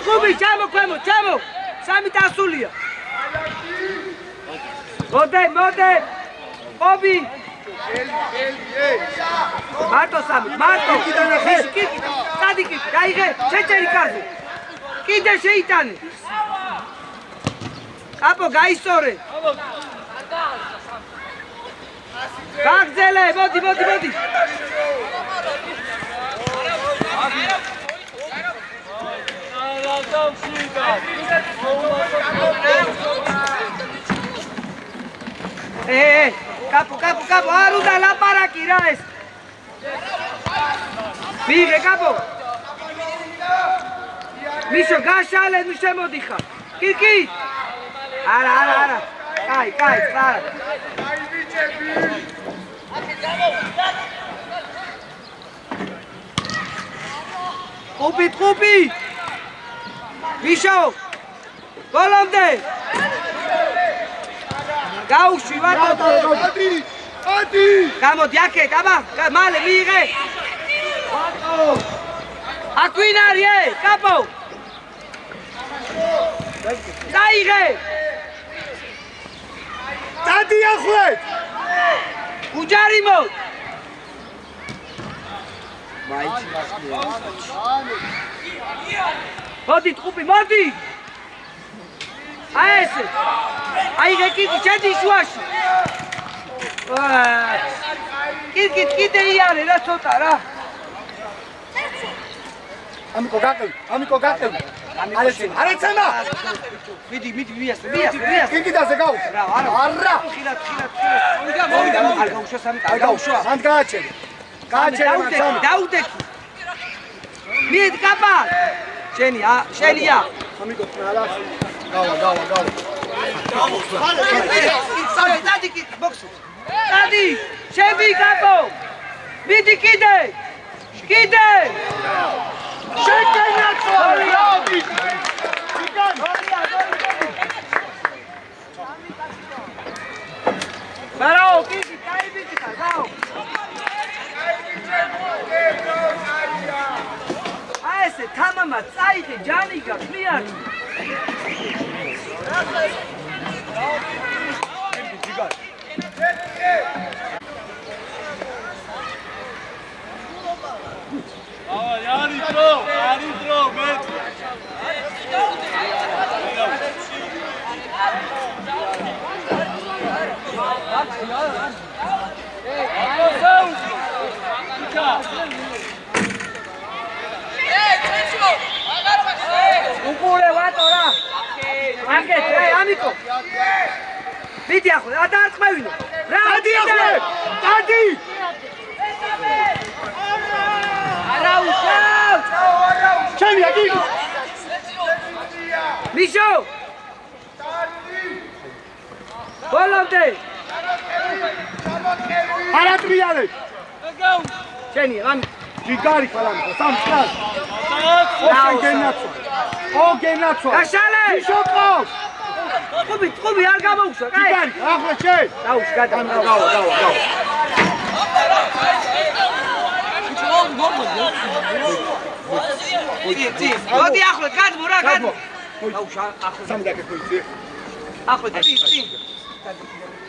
Speaker 2: კუბი ჩამო სამი დასულია მოდე კუბი მარტო კი დადი კი გაიღე შეჭერი კარზე კიდე შეიტანე კაპო გაისწორე გაგზელე მოდი კაპო არ უნდა ლაპარაკი რა ეს მიიღე კაპო მიშო გაშალე ნუ შემოდიხარ კი არა კაი წარა კუბი მიშო ბოლომდე გაუშვი ვატო
Speaker 1: ადი
Speaker 2: გამოდი აქეთ აბა მალე მიიღე აქ ვინ არის კაპო დაიღე
Speaker 1: დადი ახვეთ
Speaker 2: უჯარი მო მაიცი მასკია. მოდი ტყუპი, მოდი! აი ესე. აი გეკიდი ჩადი შუაში. კიდე იარე რა ცოტა რა.
Speaker 1: ამიკო გაყევი. არაცემა.
Speaker 2: მიდი მიასწრე.
Speaker 1: კიდაზე გაუ.
Speaker 2: რა, არა. ხილად. არ გაუშვა სამი. არ გაუშვა.
Speaker 1: მანდ გააჩერე.
Speaker 2: დაუდექი. მიდი კაპა. შენია.
Speaker 1: ამიკო რა. გავა.
Speaker 2: დადი ბოქსი. დადი, შევი კაპო. მიდი კიდე.
Speaker 1: შეკენაცო.
Speaker 2: ბარაო, კიდე, დაიბიჭი და გაო. აი ესე თამამა წაიღე ჯანიგა ხლიარი.
Speaker 3: არის დრო, მე.
Speaker 2: უკულე ვატორა. აკეთე, ამიკო. მიდი ახლა, დაარწმევინო. რა,
Speaker 1: დადი.
Speaker 2: არა უშავ.
Speaker 1: ჩემი აგი.
Speaker 2: მიშო. ბოლომდე.
Speaker 1: არატრიალე.
Speaker 2: შენი, რამი.
Speaker 1: ჯიგარი ხალამი, სამწკას. ოგენაცო.
Speaker 2: გაშალე.
Speaker 1: მიშო ყავს.
Speaker 2: ტყუპი არ გამოუშვა, კაი.
Speaker 1: ჯიგარი, ახლა შენ.
Speaker 2: დაუშ, გავა. მოდი ახლა გადმო რა გადმო. დაუშ, ახლა
Speaker 1: სამი დაკეთე.
Speaker 2: ახლა წინ.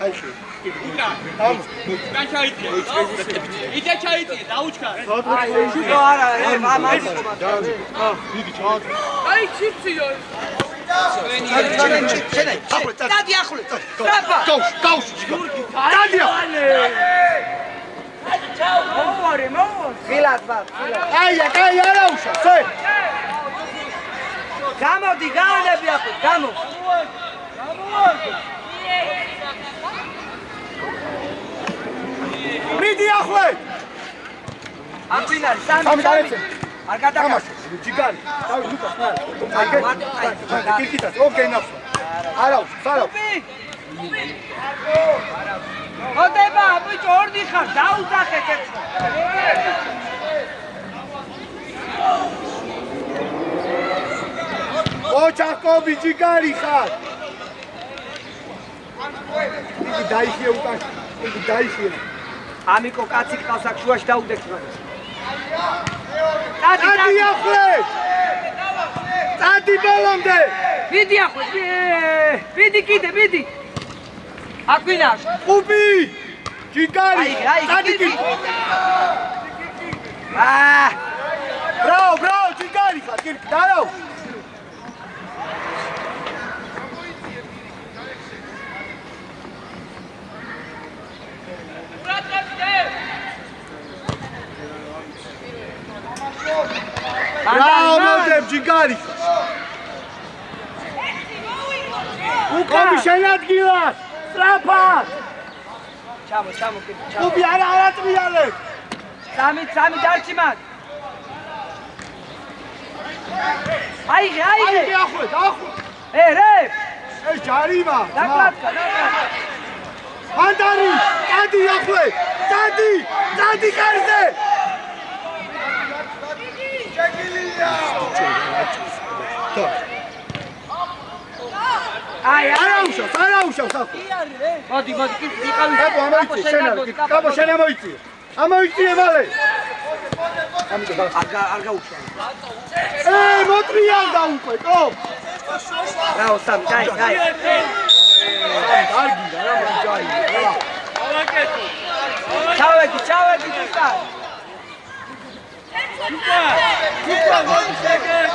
Speaker 1: აი შე.
Speaker 3: იტა ჩაიწია, დაუჩქარ.
Speaker 2: შუბო არა, მამა.
Speaker 1: დიდი ჩავა.
Speaker 3: აი ჩიფციო.
Speaker 2: დადი ახლა. სტრაფა.
Speaker 1: გაუში. დადი.
Speaker 2: მოوارე. ხილად ბაბ.
Speaker 1: აი არა უშა. სე.
Speaker 2: გამოდი, გაანები ახლა, გამო.
Speaker 1: მიდი ახლა.
Speaker 2: ამბინარი,
Speaker 1: სამი
Speaker 2: სამი.
Speaker 1: დაეცე.
Speaker 2: არ გადაგა.
Speaker 1: ჯიგარი. დავი ლუკას მარა. აი კიკიტას, ოგენაცო. არა უშა.
Speaker 2: მოდება, ბიჭო, ორდი ხარ, დაუძახეთ ერთხელ.
Speaker 1: ოჩაკობი ჯიგარი ხარ. იგი დაიხია უკან. იგი დაიხია.
Speaker 2: ამიკო კაცი ყავს აქ შუაში დაუდექს მაგას.
Speaker 1: დადი ახლა. დადი ბოლომდე.
Speaker 2: მიდი ახლა. მიდი კიდე. აკვინარ.
Speaker 1: ყუბი. ჯიგარი. დადი კი. ბრავ, ჯიგარი ხარ. კირკი, დარავ. მოდებ ჯიგარი. უკომი შენ ადგილას. სტრაფად.
Speaker 2: ჩამო,
Speaker 1: ყუბი არა წვიალე.
Speaker 2: სამი დარჩი მაგ. აიღე.
Speaker 1: ახლა.
Speaker 2: რე.
Speaker 1: ეს ჯარიმა.
Speaker 2: დაკლა.
Speaker 1: ანდარი, დადი ახლა. დადი კარზე. შეგილია. არა უშავს ახლა.
Speaker 2: მოდი, კი ვიყავი.
Speaker 1: კაპო შენ ამოიწიე. ამოიწიე მალე.
Speaker 2: არ გაუშვა.
Speaker 1: მოტრიალდა უკვე, კო.
Speaker 2: რაო სამი, დაი.
Speaker 1: დარგიდა რა მოიჯაი.
Speaker 3: ალაკეთო.
Speaker 2: ჩავედი თვითონ.
Speaker 3: Super, vamos chegar.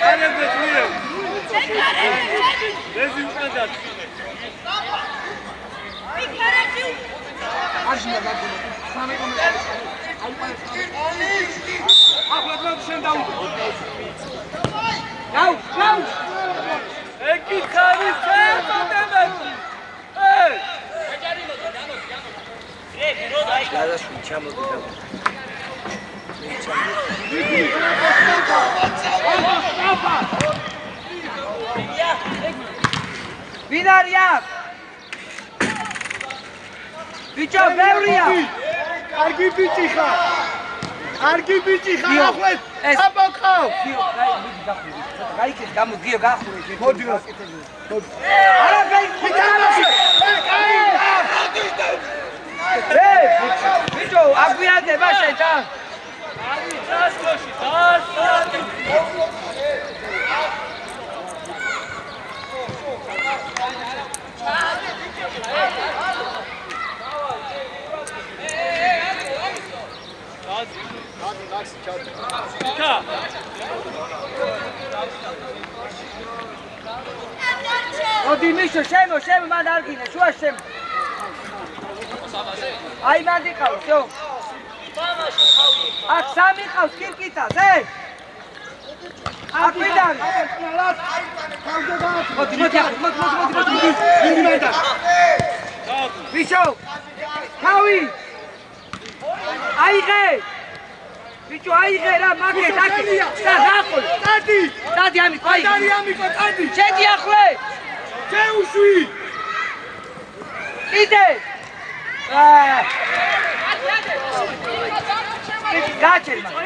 Speaker 3: Olha o Betinho. Desce o candidato. Aqui, cara,
Speaker 2: Vinaria! Bicho, Beria!
Speaker 1: Argi bici xar! Argi bici xar! Ახლეთ! აბოქავ!
Speaker 2: გაიქეთ გამოდიო გახურე ერთი.
Speaker 1: მოდი რა.
Speaker 2: არა გაიქეთ. ბიჭო, აგვიანდება შეთა.
Speaker 3: არის დასკოში, დასკოში.
Speaker 2: მოდი მიშო, შემო, მან არ გინე, შუა შემო. აი მან იყავს, შო. აქ სამი ყავს კირკიტაზე. აკვიდან. მოდი. მიშო. თავი. აიღე. ბიჭო, აიღე რა, მაგე, დაკი. და დაყოლ. დადი ამიკო, აიღე. შედი ახლე.
Speaker 1: შეუშვი!
Speaker 2: იდე.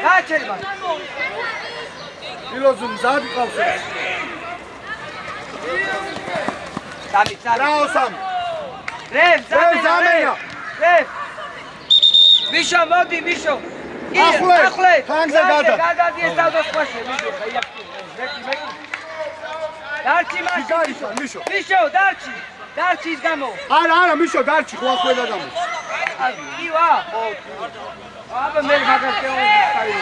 Speaker 2: გაჩერმა.
Speaker 1: ილოზუმ მზად ყავს.
Speaker 2: სამი.
Speaker 1: რაო სამი.
Speaker 2: რევ.
Speaker 1: ზამენა.
Speaker 2: მიშო, მოდი, მიშო.
Speaker 1: ახლე. თანგზე გადა.
Speaker 2: გადადიეს დავდოს ხვაშე, მიშო. მეკი. დარჩი მას.
Speaker 1: გიგარიშა, მიშო.
Speaker 2: მიშო, დარჩი ის გამო.
Speaker 1: არა, მიშო, დარჩი, ხო ახლა გამო.
Speaker 2: ივა. აბა მე მაგას შევხარი.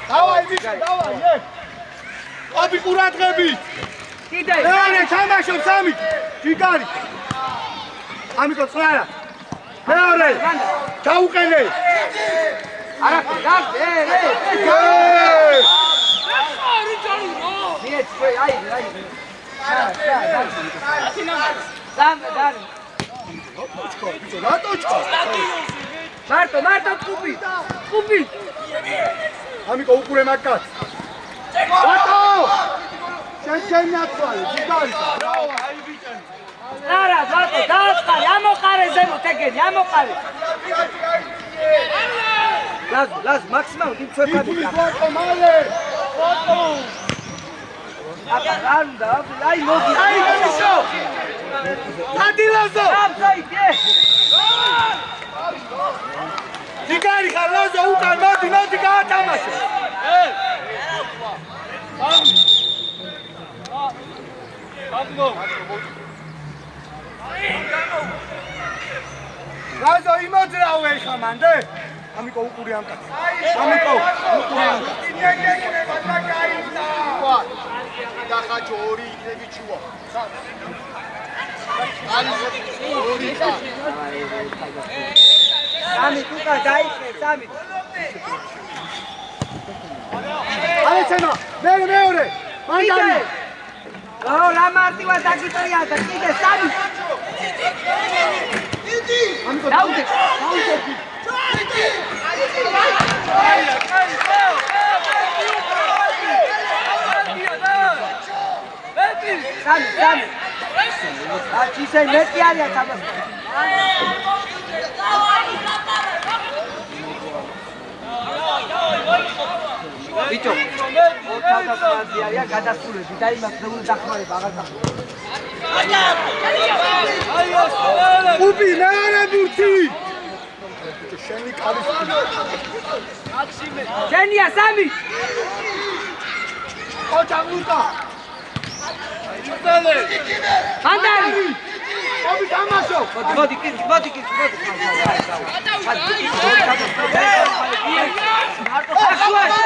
Speaker 1: დავაი, მიშო, დავაი. აბი ყურადღები.
Speaker 2: კიდე.
Speaker 1: მეორე თამაშობ სამი. გიგარი. ამიკო წრარა. მეორე. ჩაუყენე.
Speaker 2: არა, გაგე. მარტო კუბი.
Speaker 1: ამიკო უყურე მაგკაც. რატო? შენ ნაცვალე, გიგარი. რაო, აი ბიჭანი.
Speaker 2: არა, მარტო, დააწყარე, ამოყარე ზემოთ ეგენი, ამოყარე. ლაზ, მაქსიმალურად იმწვევად
Speaker 1: იფული ფოტო მალე. ფოტო.
Speaker 2: არ უნდა, აი მოდი.
Speaker 1: აი გამიშო. დადილაზო.
Speaker 2: აბსაიდე.
Speaker 1: გიგარი ხარ ლაზო უკან მოდი გაათამაშე. ლაზო იმოძრაო ეხა მანდე. ამიკო უყური ამ კაცს. ამიკო უყური ამ კაცს. დახაჭო ორი იქნები ჩუა.
Speaker 2: სამი თუკა დაიხე, სამი.
Speaker 1: აეცემა, მეორე. მანდარი.
Speaker 2: რა მარტივა დაგიტრია და კიდე სამი.
Speaker 1: ამიკო
Speaker 2: დაუდე. სამი. აჩისე მეტი არია თამაში. ბიჭო, თავდასხმები არია გადასულები და იმას ზეულ დახმარება აღარ დახმარება.
Speaker 1: უბი მეორე ბურთი. ბიჭო, შენი კალის.
Speaker 2: შენია სამი.
Speaker 1: ოჩაგუტა.
Speaker 2: მანდარი.
Speaker 1: ობი თამაშო.
Speaker 2: ბიჭო, მოდი, მოდი. მარტო ფაშუაში.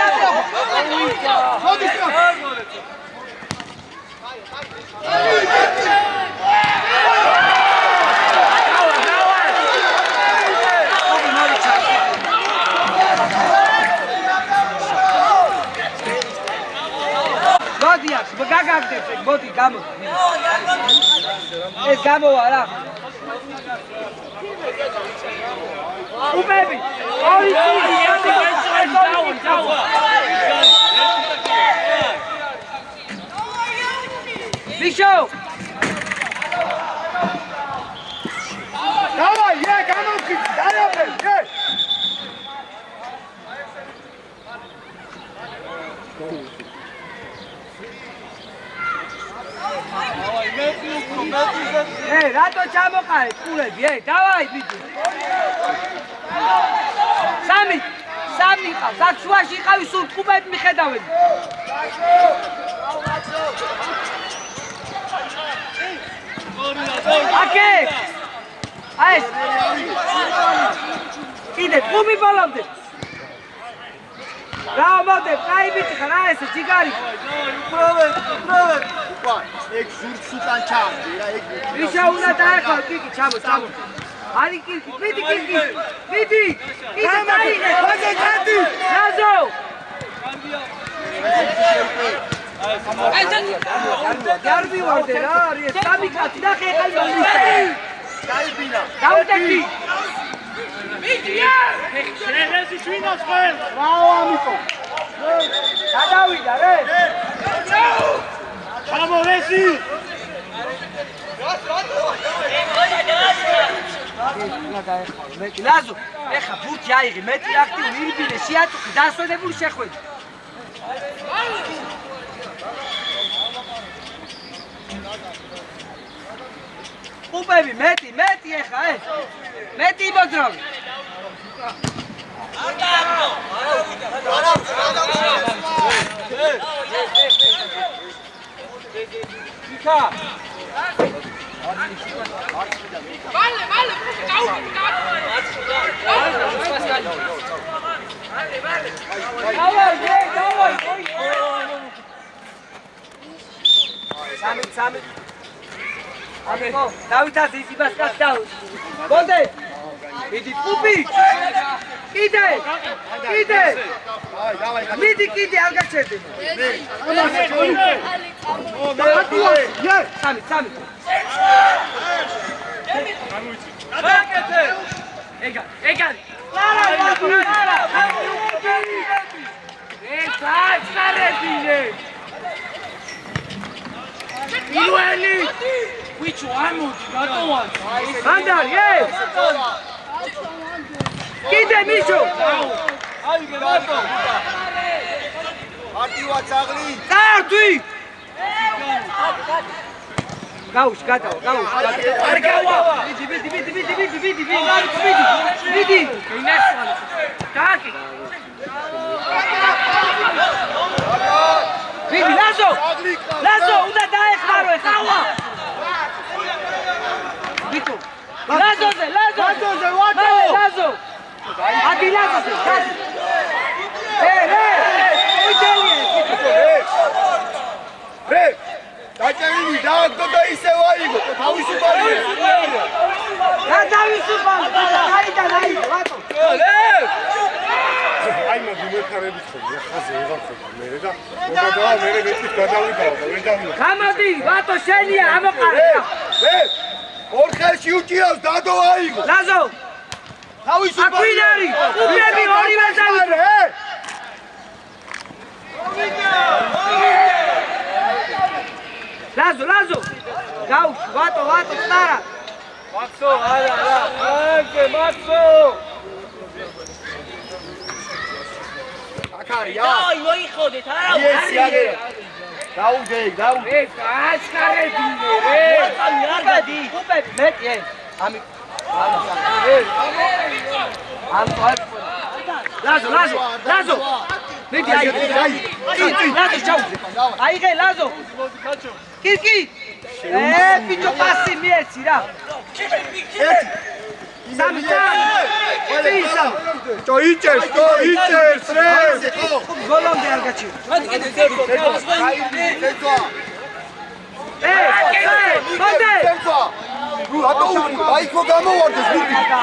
Speaker 2: გაგაგდებს ეგ მოდი გამო ეს გამოვა რა უბები ორი ბიშო
Speaker 1: დავაი გამოვხი დაიაფე
Speaker 2: რატო ჩამოყარეთ ყურები დავაი ბიჭო სამი ყავს აქ შუაში იყავი სულ ტყუპები მიხედავენ აკე აი კიდე ტყუპი ბოლომდე რა მომდე კაი ბიჭი ხარ რა ეს ჯიგარი
Speaker 1: უბრალოდ ეგ ზურგს უკან ჩამდი რა ეგ
Speaker 2: ვიშა უნდა დაეხვალ კიკი ჩამო არი კიკი მიდი კიდე დაიღე
Speaker 1: ბაზე ჩანდი
Speaker 2: რაზო გარბი ვარდე რა არის სამი კაცი და ხეხალი მომისე
Speaker 1: დაიბინა
Speaker 2: დაუტეკი
Speaker 3: მიდია შენესი ჩვენას ხელ
Speaker 1: რაო ამიკო
Speaker 2: გადავიდა რე
Speaker 3: ჩამოვესი
Speaker 2: მეტი ლაზო ეხა ბურთი აიღე მეტი აქტიური ირბინე შეაწუხი დასვენებული შეხვედი უბები მეტი ეხა მეტი იმოძრავი იქა
Speaker 3: მალე
Speaker 2: სამი ამიკო დავითას ისიბას კაცდაო გონდე მიდი პუპი კიდე მიდი კიდე არ გაჩერდე სამი
Speaker 3: გაკეთე ეგარი ეს აჩხარედინე ილუელი ვიჩო ამოდი გატოვან
Speaker 2: ანდარი კიდე მიშო
Speaker 3: აიგე ბატო
Speaker 1: არტივა წაღლი
Speaker 2: წარდი გაუშვ არ გავა მიდი ინასვალი დააკი მიდი ლაზო უნდა დაეხმარო ეხლა ბიტო ლაზოზე ვატო ადი ლაზოზე
Speaker 1: რე დაჭერილი დააგდო და ისე ვაიგო თავისუფალია
Speaker 2: რა თავისუფალი დაიდან აიღო ვატო
Speaker 1: აი მაგ მეხარებით ხოლმე ხაზე ვიღარ ხოლმე მე და მოგადაა მე მეტის გადავიდაო და ვერ დავიდო
Speaker 2: გამოდი ვატო შენია ამოყარე
Speaker 1: რე ორხელში უჭირავს დადო აიღო
Speaker 2: ლაზო
Speaker 1: თავისუფალია
Speaker 2: აკვინარი უბები ორივე დავიდო ლაზო გაუშვ ვატო წარა
Speaker 3: მაქსო არა მაქსო
Speaker 1: აკარია
Speaker 3: აი მოიხოდეთ არა
Speaker 1: ეს იაგერა დაუგე
Speaker 3: ეს აჩხარედინე რე
Speaker 2: არ გადი უბები მეტი ამი ლაზო მიდი ლაზო ჩაუძე აიღე ლაზო კირკი ბიჭო პასი მიეცი რა სამი
Speaker 1: იჭერს რე
Speaker 2: გოლამდე არ გაჩი მოდე
Speaker 1: ნუ რატო აიქო გამოვარდეს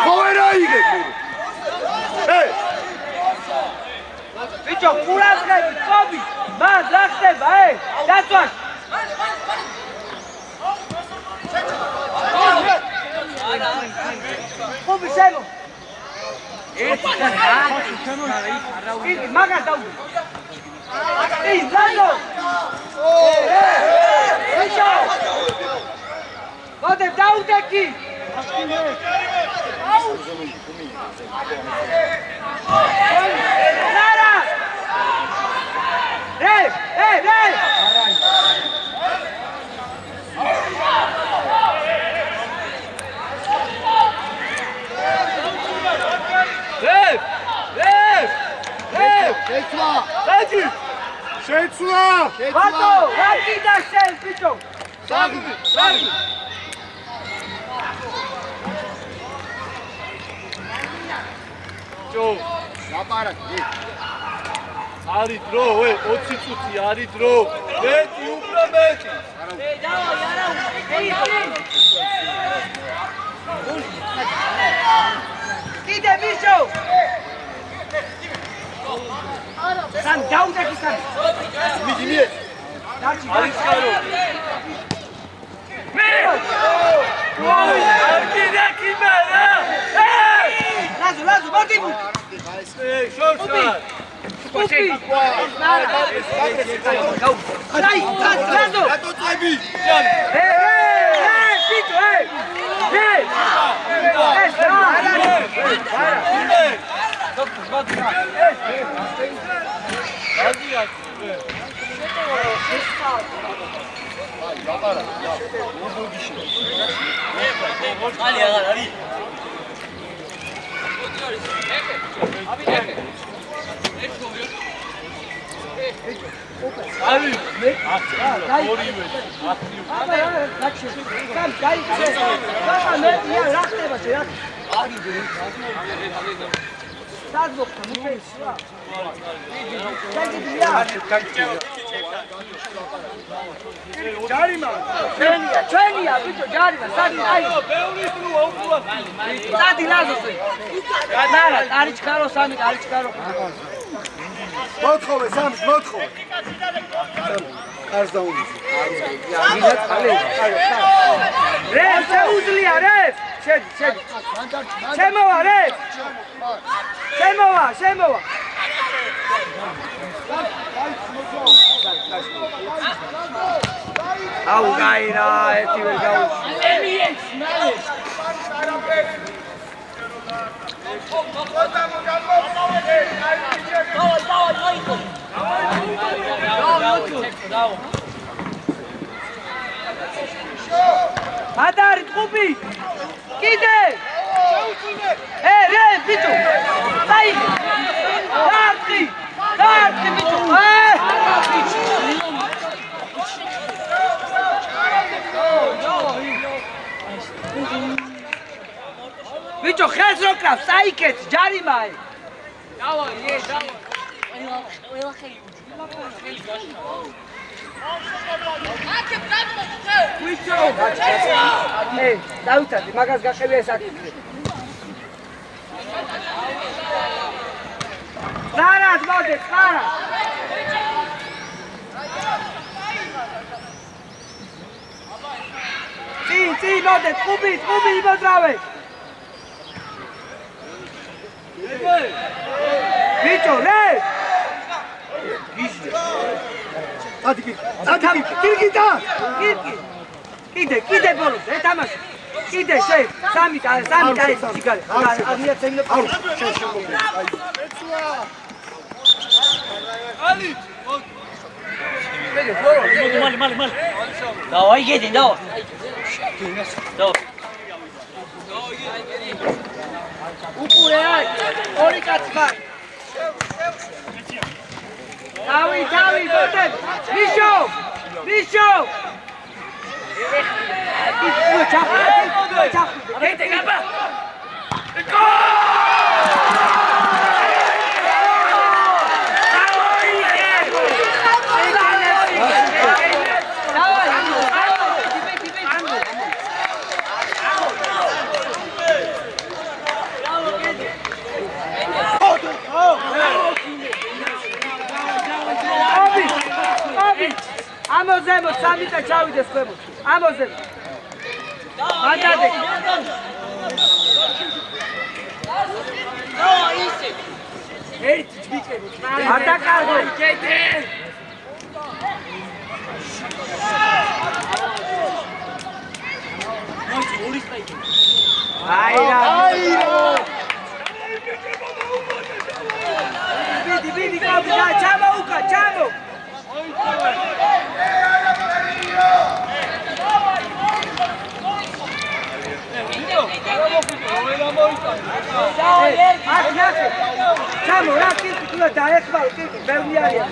Speaker 1: ხო ვერ აიღებ
Speaker 2: ბიჭო ყურადღები ყობი მას რა ხდება დაწვას ყობი შემო ერთი იგი მაგას დაუგე ლაზო ბიჭო მოდე დაუდეკი Nara! Hey!
Speaker 1: შეცვლა!
Speaker 2: ბატო, რა კიდე შენ ბიჭო?
Speaker 1: საღი! ჯო, ლაპარაკი. არის დრო, 20 წუთი არის დრო. მეტი, უფრო მეტი.
Speaker 2: კიდე ბიჭო! სამ დაუდეკი სამ.
Speaker 1: მიდი.
Speaker 2: არის კარო. მე!
Speaker 3: არ კიდე მარა!
Speaker 2: ლაზო, მოდი!
Speaker 3: შორსა!
Speaker 2: კუპი! აი, ლაზო!
Speaker 1: რატო წები?
Speaker 2: ბიჭო, ეს რა? ჩვენია ბიჭო ჯარიმა სადი აი სადი ლაზოსი ნარა არიჩქარო სამი არიჩქარო
Speaker 1: მოთხოვე სამს მოთხოვე არს დაუნის
Speaker 2: რე შეუძლია რე შედი შემოვა რე შემოვა აუ გაირა ერთი ვერ ადარი ტყუპი კიდე რე ბიჭო დაიგე დარტი ბიჭო ბიჭო ხელს რო კრავს საიკეთ ჯარიმაა დავა ყველა ხელი დავითადი მაგას გახევია ეს აკითხი ნარად მოდი ხარა წინ მოდი ტყუპი იმოძრავე ბიჭო რე
Speaker 1: კირკიტა
Speaker 2: კიდე ბოლოს ეთამაში კიდე შე სამი ტაი სიგარე აღია წენო
Speaker 3: ალი
Speaker 5: მალე დავაი გედი დავა
Speaker 2: უყურე აი ორი კაცი ხარ თავი ბოდებ მიშო
Speaker 5: გეთე გაბა
Speaker 2: ამოზემო სამი და ჩავიდეს ქვემოთ. ამოზემო. მანდადე.
Speaker 5: ისე.
Speaker 2: ერთი ჯგიკებო. არ დაკარგო. გეთე. აირა. ბიდი კაბა ჩამო უკა ჩამო. ჩამო რა კითხი თუ დაეხმაო კითხი ბევრი არის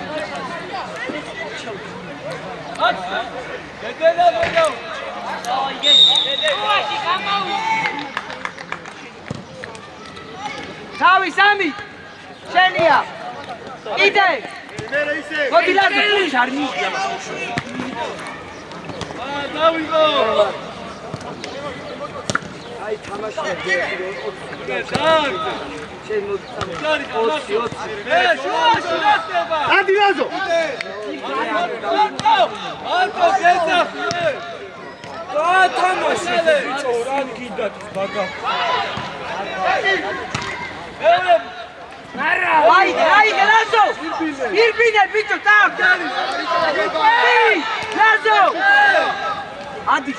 Speaker 2: თავი სამი შენია იდე მოდი ლაზო პუშ არ მიგია
Speaker 3: დავიღო
Speaker 2: აი თამაში
Speaker 1: ადი ლაზო
Speaker 3: ანტო გეცა
Speaker 2: თამაში ბიჭო რა გინდა ბაგა აი ლაზო ირბინე ბიჭო ტაკ ლაზო ადი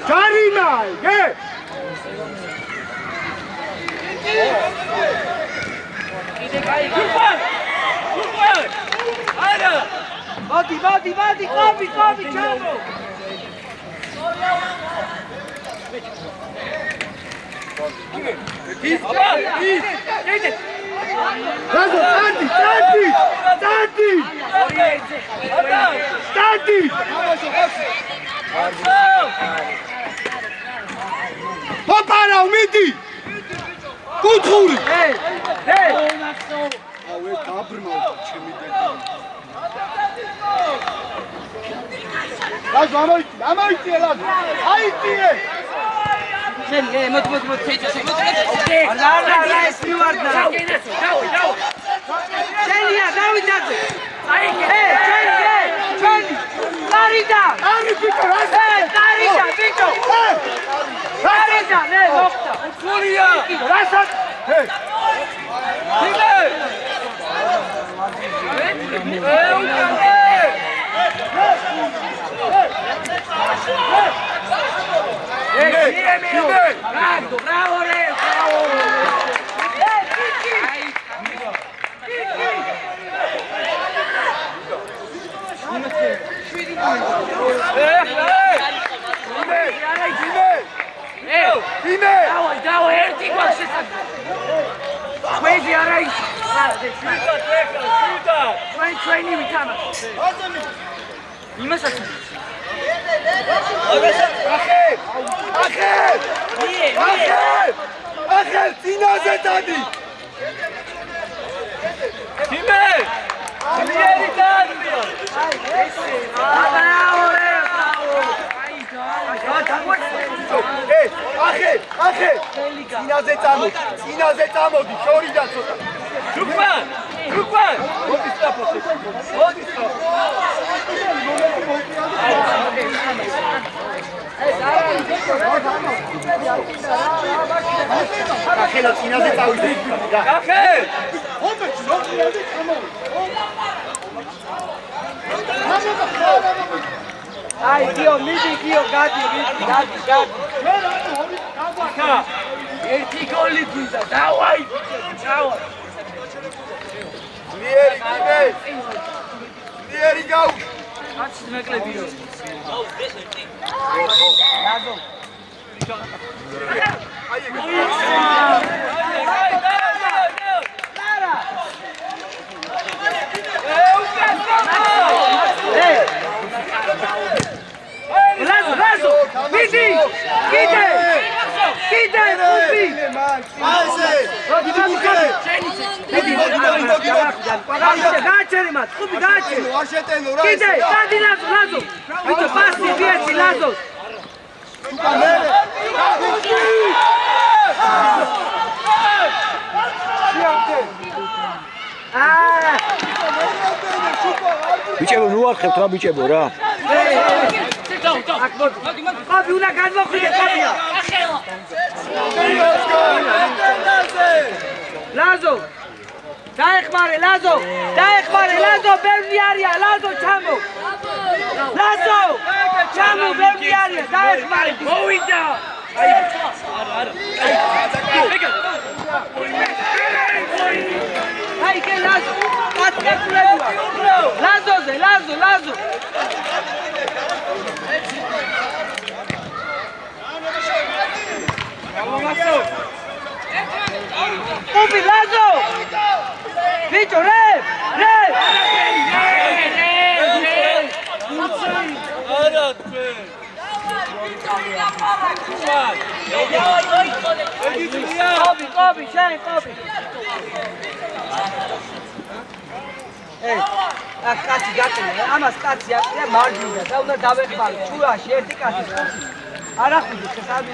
Speaker 1: ჯარი ნაი გე
Speaker 2: მოდი კოპი ჩამო
Speaker 1: ლაზო სტანდი პოპარავ მიდი კუთხური ავე გაბრმავ ჩემი დედა ლაზო ამოიწია ლაზო აიწიე
Speaker 2: მოდი არა ეს მივარდა შენია დავიდაძე ჩენი დარიდა
Speaker 1: ბიჭო
Speaker 2: დარიდა ბიჭო დარიდა ნე მოხდა
Speaker 3: ხურია
Speaker 1: რასაც
Speaker 2: Bravo,
Speaker 1: ახელ წინაზე დადი
Speaker 3: თიმე ძლიერი დადია
Speaker 1: ახელ წინაზე წამოდი შორიდან ცოტა
Speaker 3: ჯუკვან
Speaker 1: მოდი სწრაფად ახლა წინაზე წავიდე
Speaker 3: ახელ
Speaker 2: აი გიო მიდი გიო გადი ერთი გოლი გვინდა დავაი
Speaker 1: ძლიერი გაუ
Speaker 2: აცი მეკლები რო ლაზო გააჩერი მათ, ხუბი გააჩერი. კიდე, დადი ლაზო. ვიდო პასი ვიეცი ლაზო.
Speaker 1: ბიჭებო, ნუ არხებთ რა ბიჭებო რა.
Speaker 2: ყობი უნდა განმოხვიდე ყობია. ლაზო. დაეხმარე ლაზო, ბევრი არია, ლაზო ჩამო. ლაზო! ჩამო, ბევრი არია, დაეხმარე. მოვიდა. აი, კე ლაზო. კაცკაცულებია. ლაზოზე, ლაზო. Ubi Lazo! Bicho, re! Kobi, shame, Kobi. Hey, კაცი გაკეთე, ამას კაცი აკეთე მარჯვნიდან და უნდა დავეხმარო ჩურაში ერთი კაცი. არა ხუდი, ხესაბი.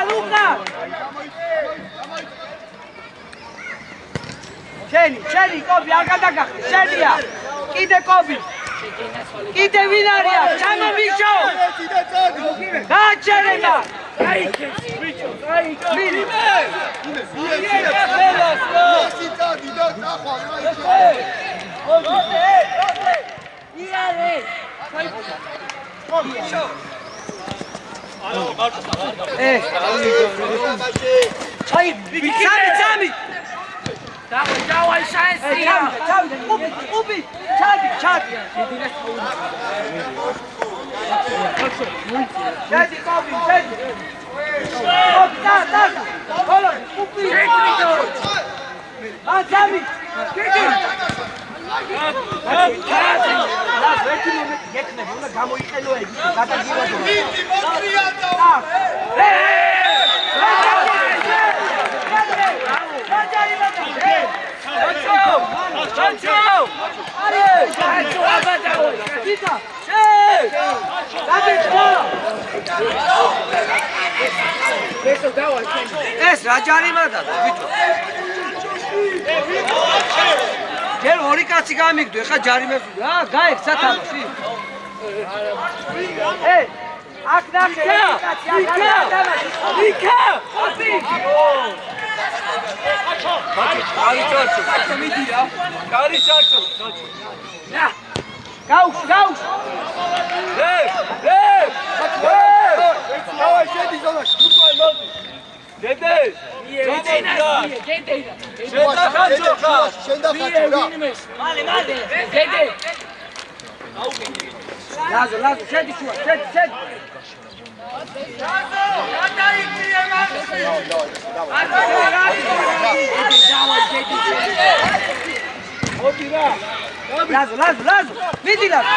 Speaker 2: Luca! Sheni, Kobi, არ გადაგახდი, შენია. კიდე Kobi. კიდე ვინ არია? ჩამო ბიჭო! გააჩერება! Სამი! დავაი შანსია. უბი, ჩადი. ჩადი, Kobi, ჩადი. Kobi, და. ხოლო, უბი. სამი. ერთი მომენტი გეკნები, უნდა გამოიყენო ეგ, გადაგივადო. ეს რა ჯარიმადა ბიჭო? ჯერ ორი კაცი გამიგდო, ეხა ჯარიმებს რა, გაიქ სათამაში. აქ ნახე კაცი, იქა! აბი! Gari çarço. Ya. Gaus.
Speaker 1: Давай, şedi sana.
Speaker 3: Dede.
Speaker 1: Şenda kaçura.
Speaker 3: Male. Dede.
Speaker 2: Lazo, şedi şu. Şedi. Lazo. Vidi Lazo.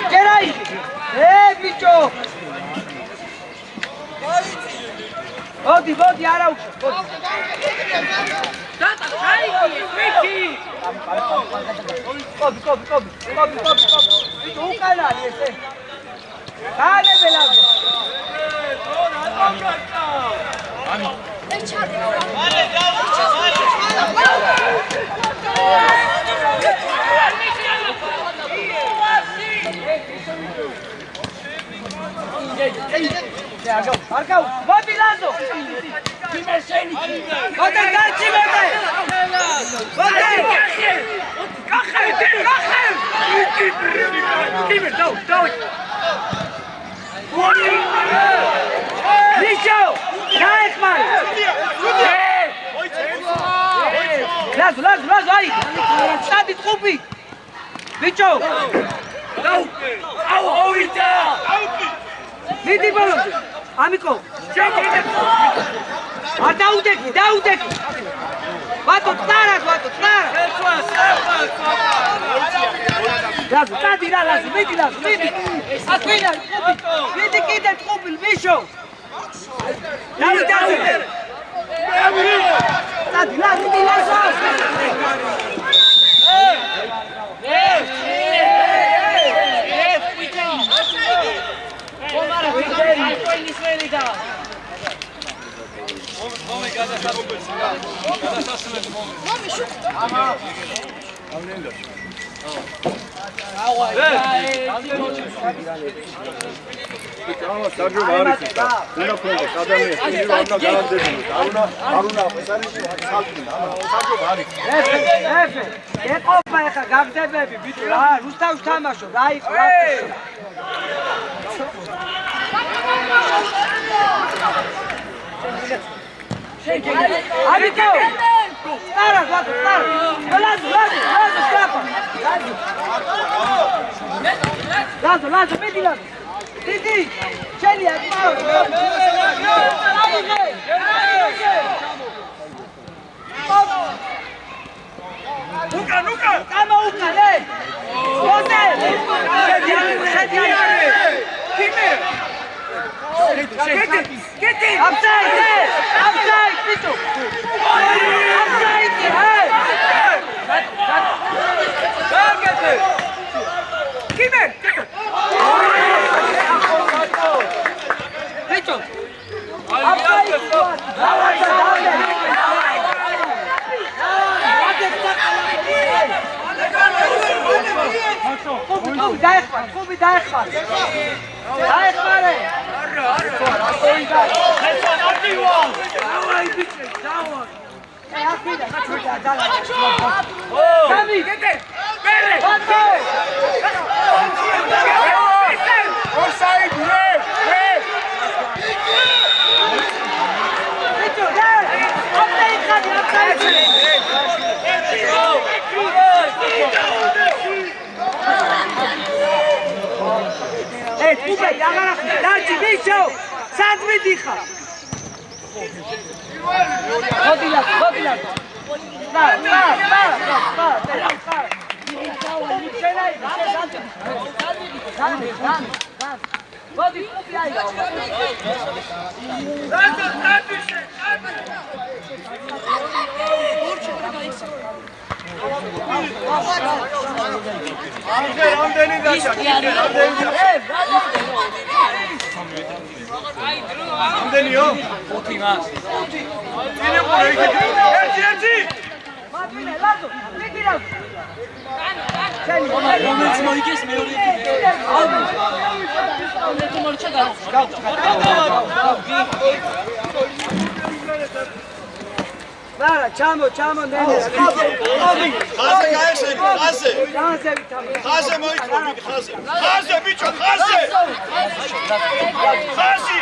Speaker 2: Gerai. Bicho. Vodi, ara uči.
Speaker 3: Tata, Viki.
Speaker 2: Kobi. Bicho, ukala ese. Dale, Lazo. Arcau, vai Pilazo! Bota ganci, bota! Bicho! Naekman! Lazo, aí! Está de trupe! Bicho!
Speaker 3: Au, Ita!
Speaker 2: მიდი ბოლომდე. ამიკო. არ დაუდექი, დაუდექი. ვატო წარას, ვატო წარას. ლაზი, დადი რა ლაზი, მიდი ლაზი, მიდი. აკვინა, მიდი კიდე ტყუპილ, მიშო. დადი დადი. დადი ლაზი, მიდი ლაზი. ეყოფა ეხა გაგდებები ბიჭო რა რუსთავს თამაშობ რა იყო რა ამიტომ არა ვატო ლაზო მიდი ლაზო დიდი შენია ნუკა გამაუკა ლე ოდე Get upside, Pito. Upside, hey. Keep it. Pito. Upside. Kubi daechman. Chamo, nene.
Speaker 1: Xaze moitlo, xaze. Xaze, bicho, xaze. Xazi.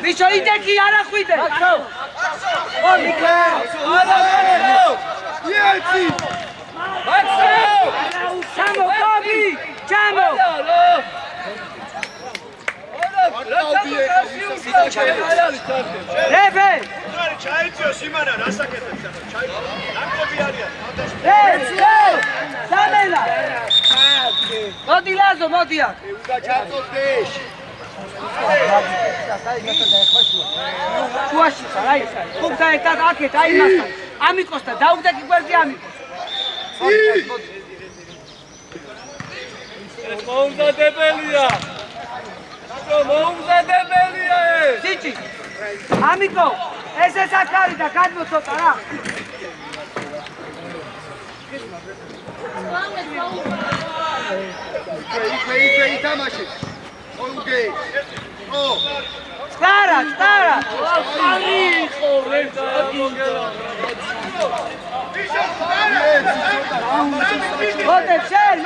Speaker 2: Bicho, ideki ara xuide. Chamo, Bobby! Chamo! Refe!
Speaker 1: Chaitio simana, rasaketებს ახლა. Chaitio. ნაკრები არიან.
Speaker 2: Samela! მოდი ლაზო, მოდი აქ.
Speaker 1: ჩაწოდეშ.
Speaker 2: შუაში ხარ, აი, ხუბთან ერთად აქეთ, აი მასთან. ამიკოს და დაუგდაკი გვერდი ამიკოს.
Speaker 3: ეს მოუმზადებელია. მოუმზადებელია ეს.
Speaker 2: სიჩი. ამიკო, ეს აქ არის და გადმო ცოტა რა.
Speaker 1: იქ ითამაშე. ოკეი.
Speaker 2: Stara! Motep, shell!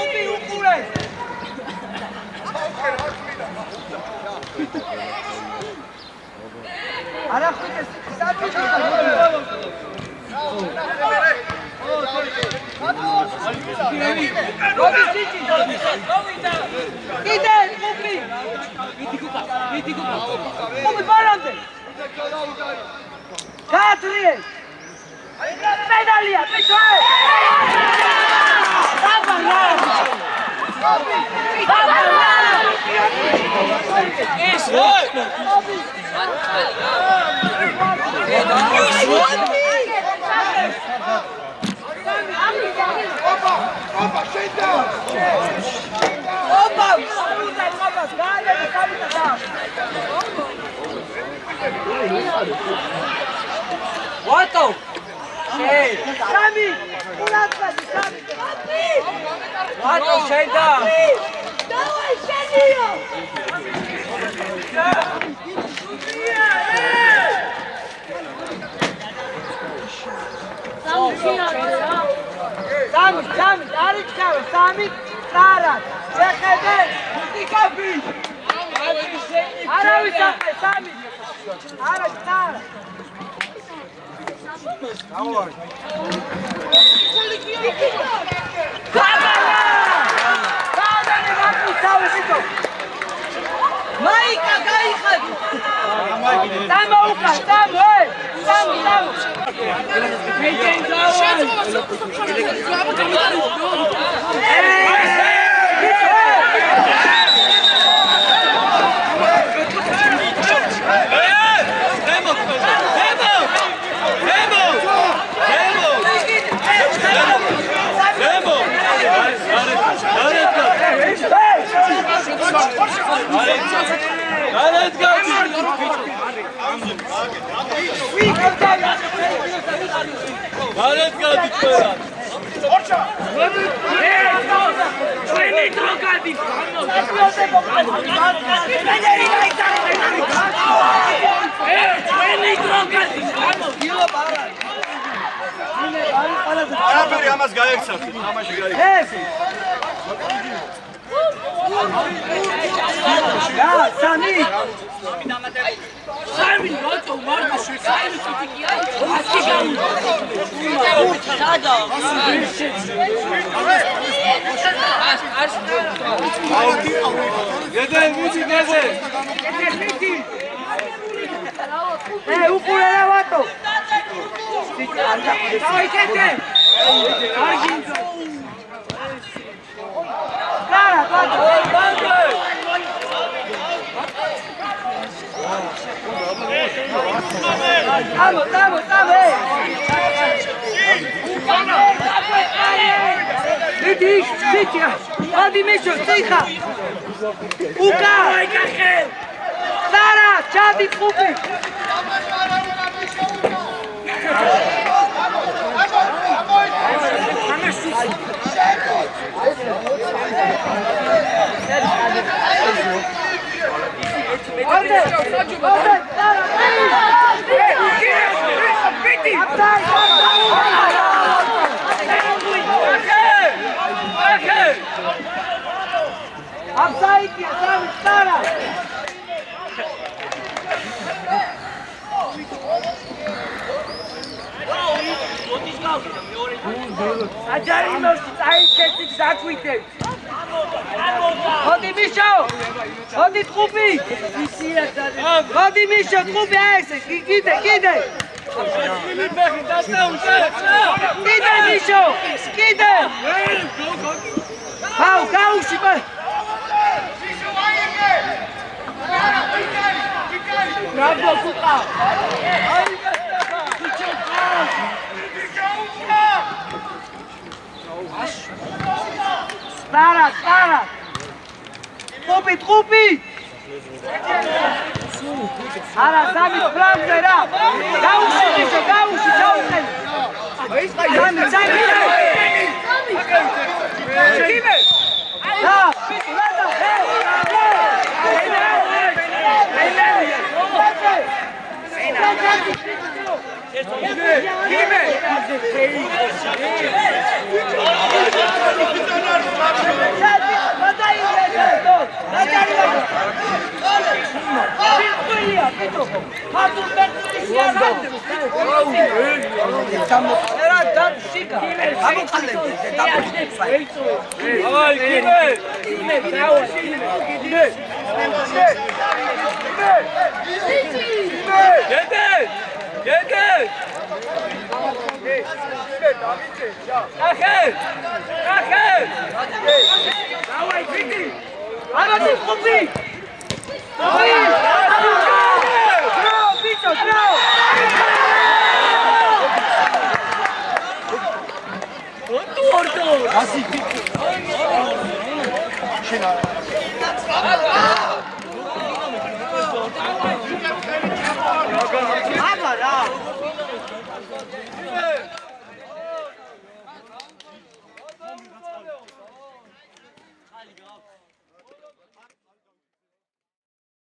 Speaker 2: Upi, uqure. არა ხვითეს საფიჭო What? Sami! What? Şeyda!
Speaker 6: Давай, Шамио! Sami, არის ჩავე, Sami, Sara, შეხედე, იკაფი. არავის ახლა, Sami. არა, Sara. Მაიკა გაიხადი. დამოუკა, დამოე.
Speaker 1: არაფერი ამას გაექცევთ, თამაში გაექცევთ.
Speaker 2: Sami!
Speaker 5: Sami, რატო მარკში საერთოდ ტიკი არის? ასი გამი. სადა.
Speaker 3: Gede, მიდი გაზე.
Speaker 2: უყურე რა ვატო?
Speaker 3: Давай, გეთე.
Speaker 2: არგინძო. Sara, ვატო. Tamo. Sitja. Adi Misho, Sicha. Uka. Sara, Chadi Kupi. Odi Kupi! Odi Misho, Kupi, ese, gide! Gide, Misho! Gide! Gau, Shiba! Bravo, Kuka! Stara! Kupi! Ara, Sami, Franze, ra! Gauši, Misho, Sami!
Speaker 3: Allez, grave.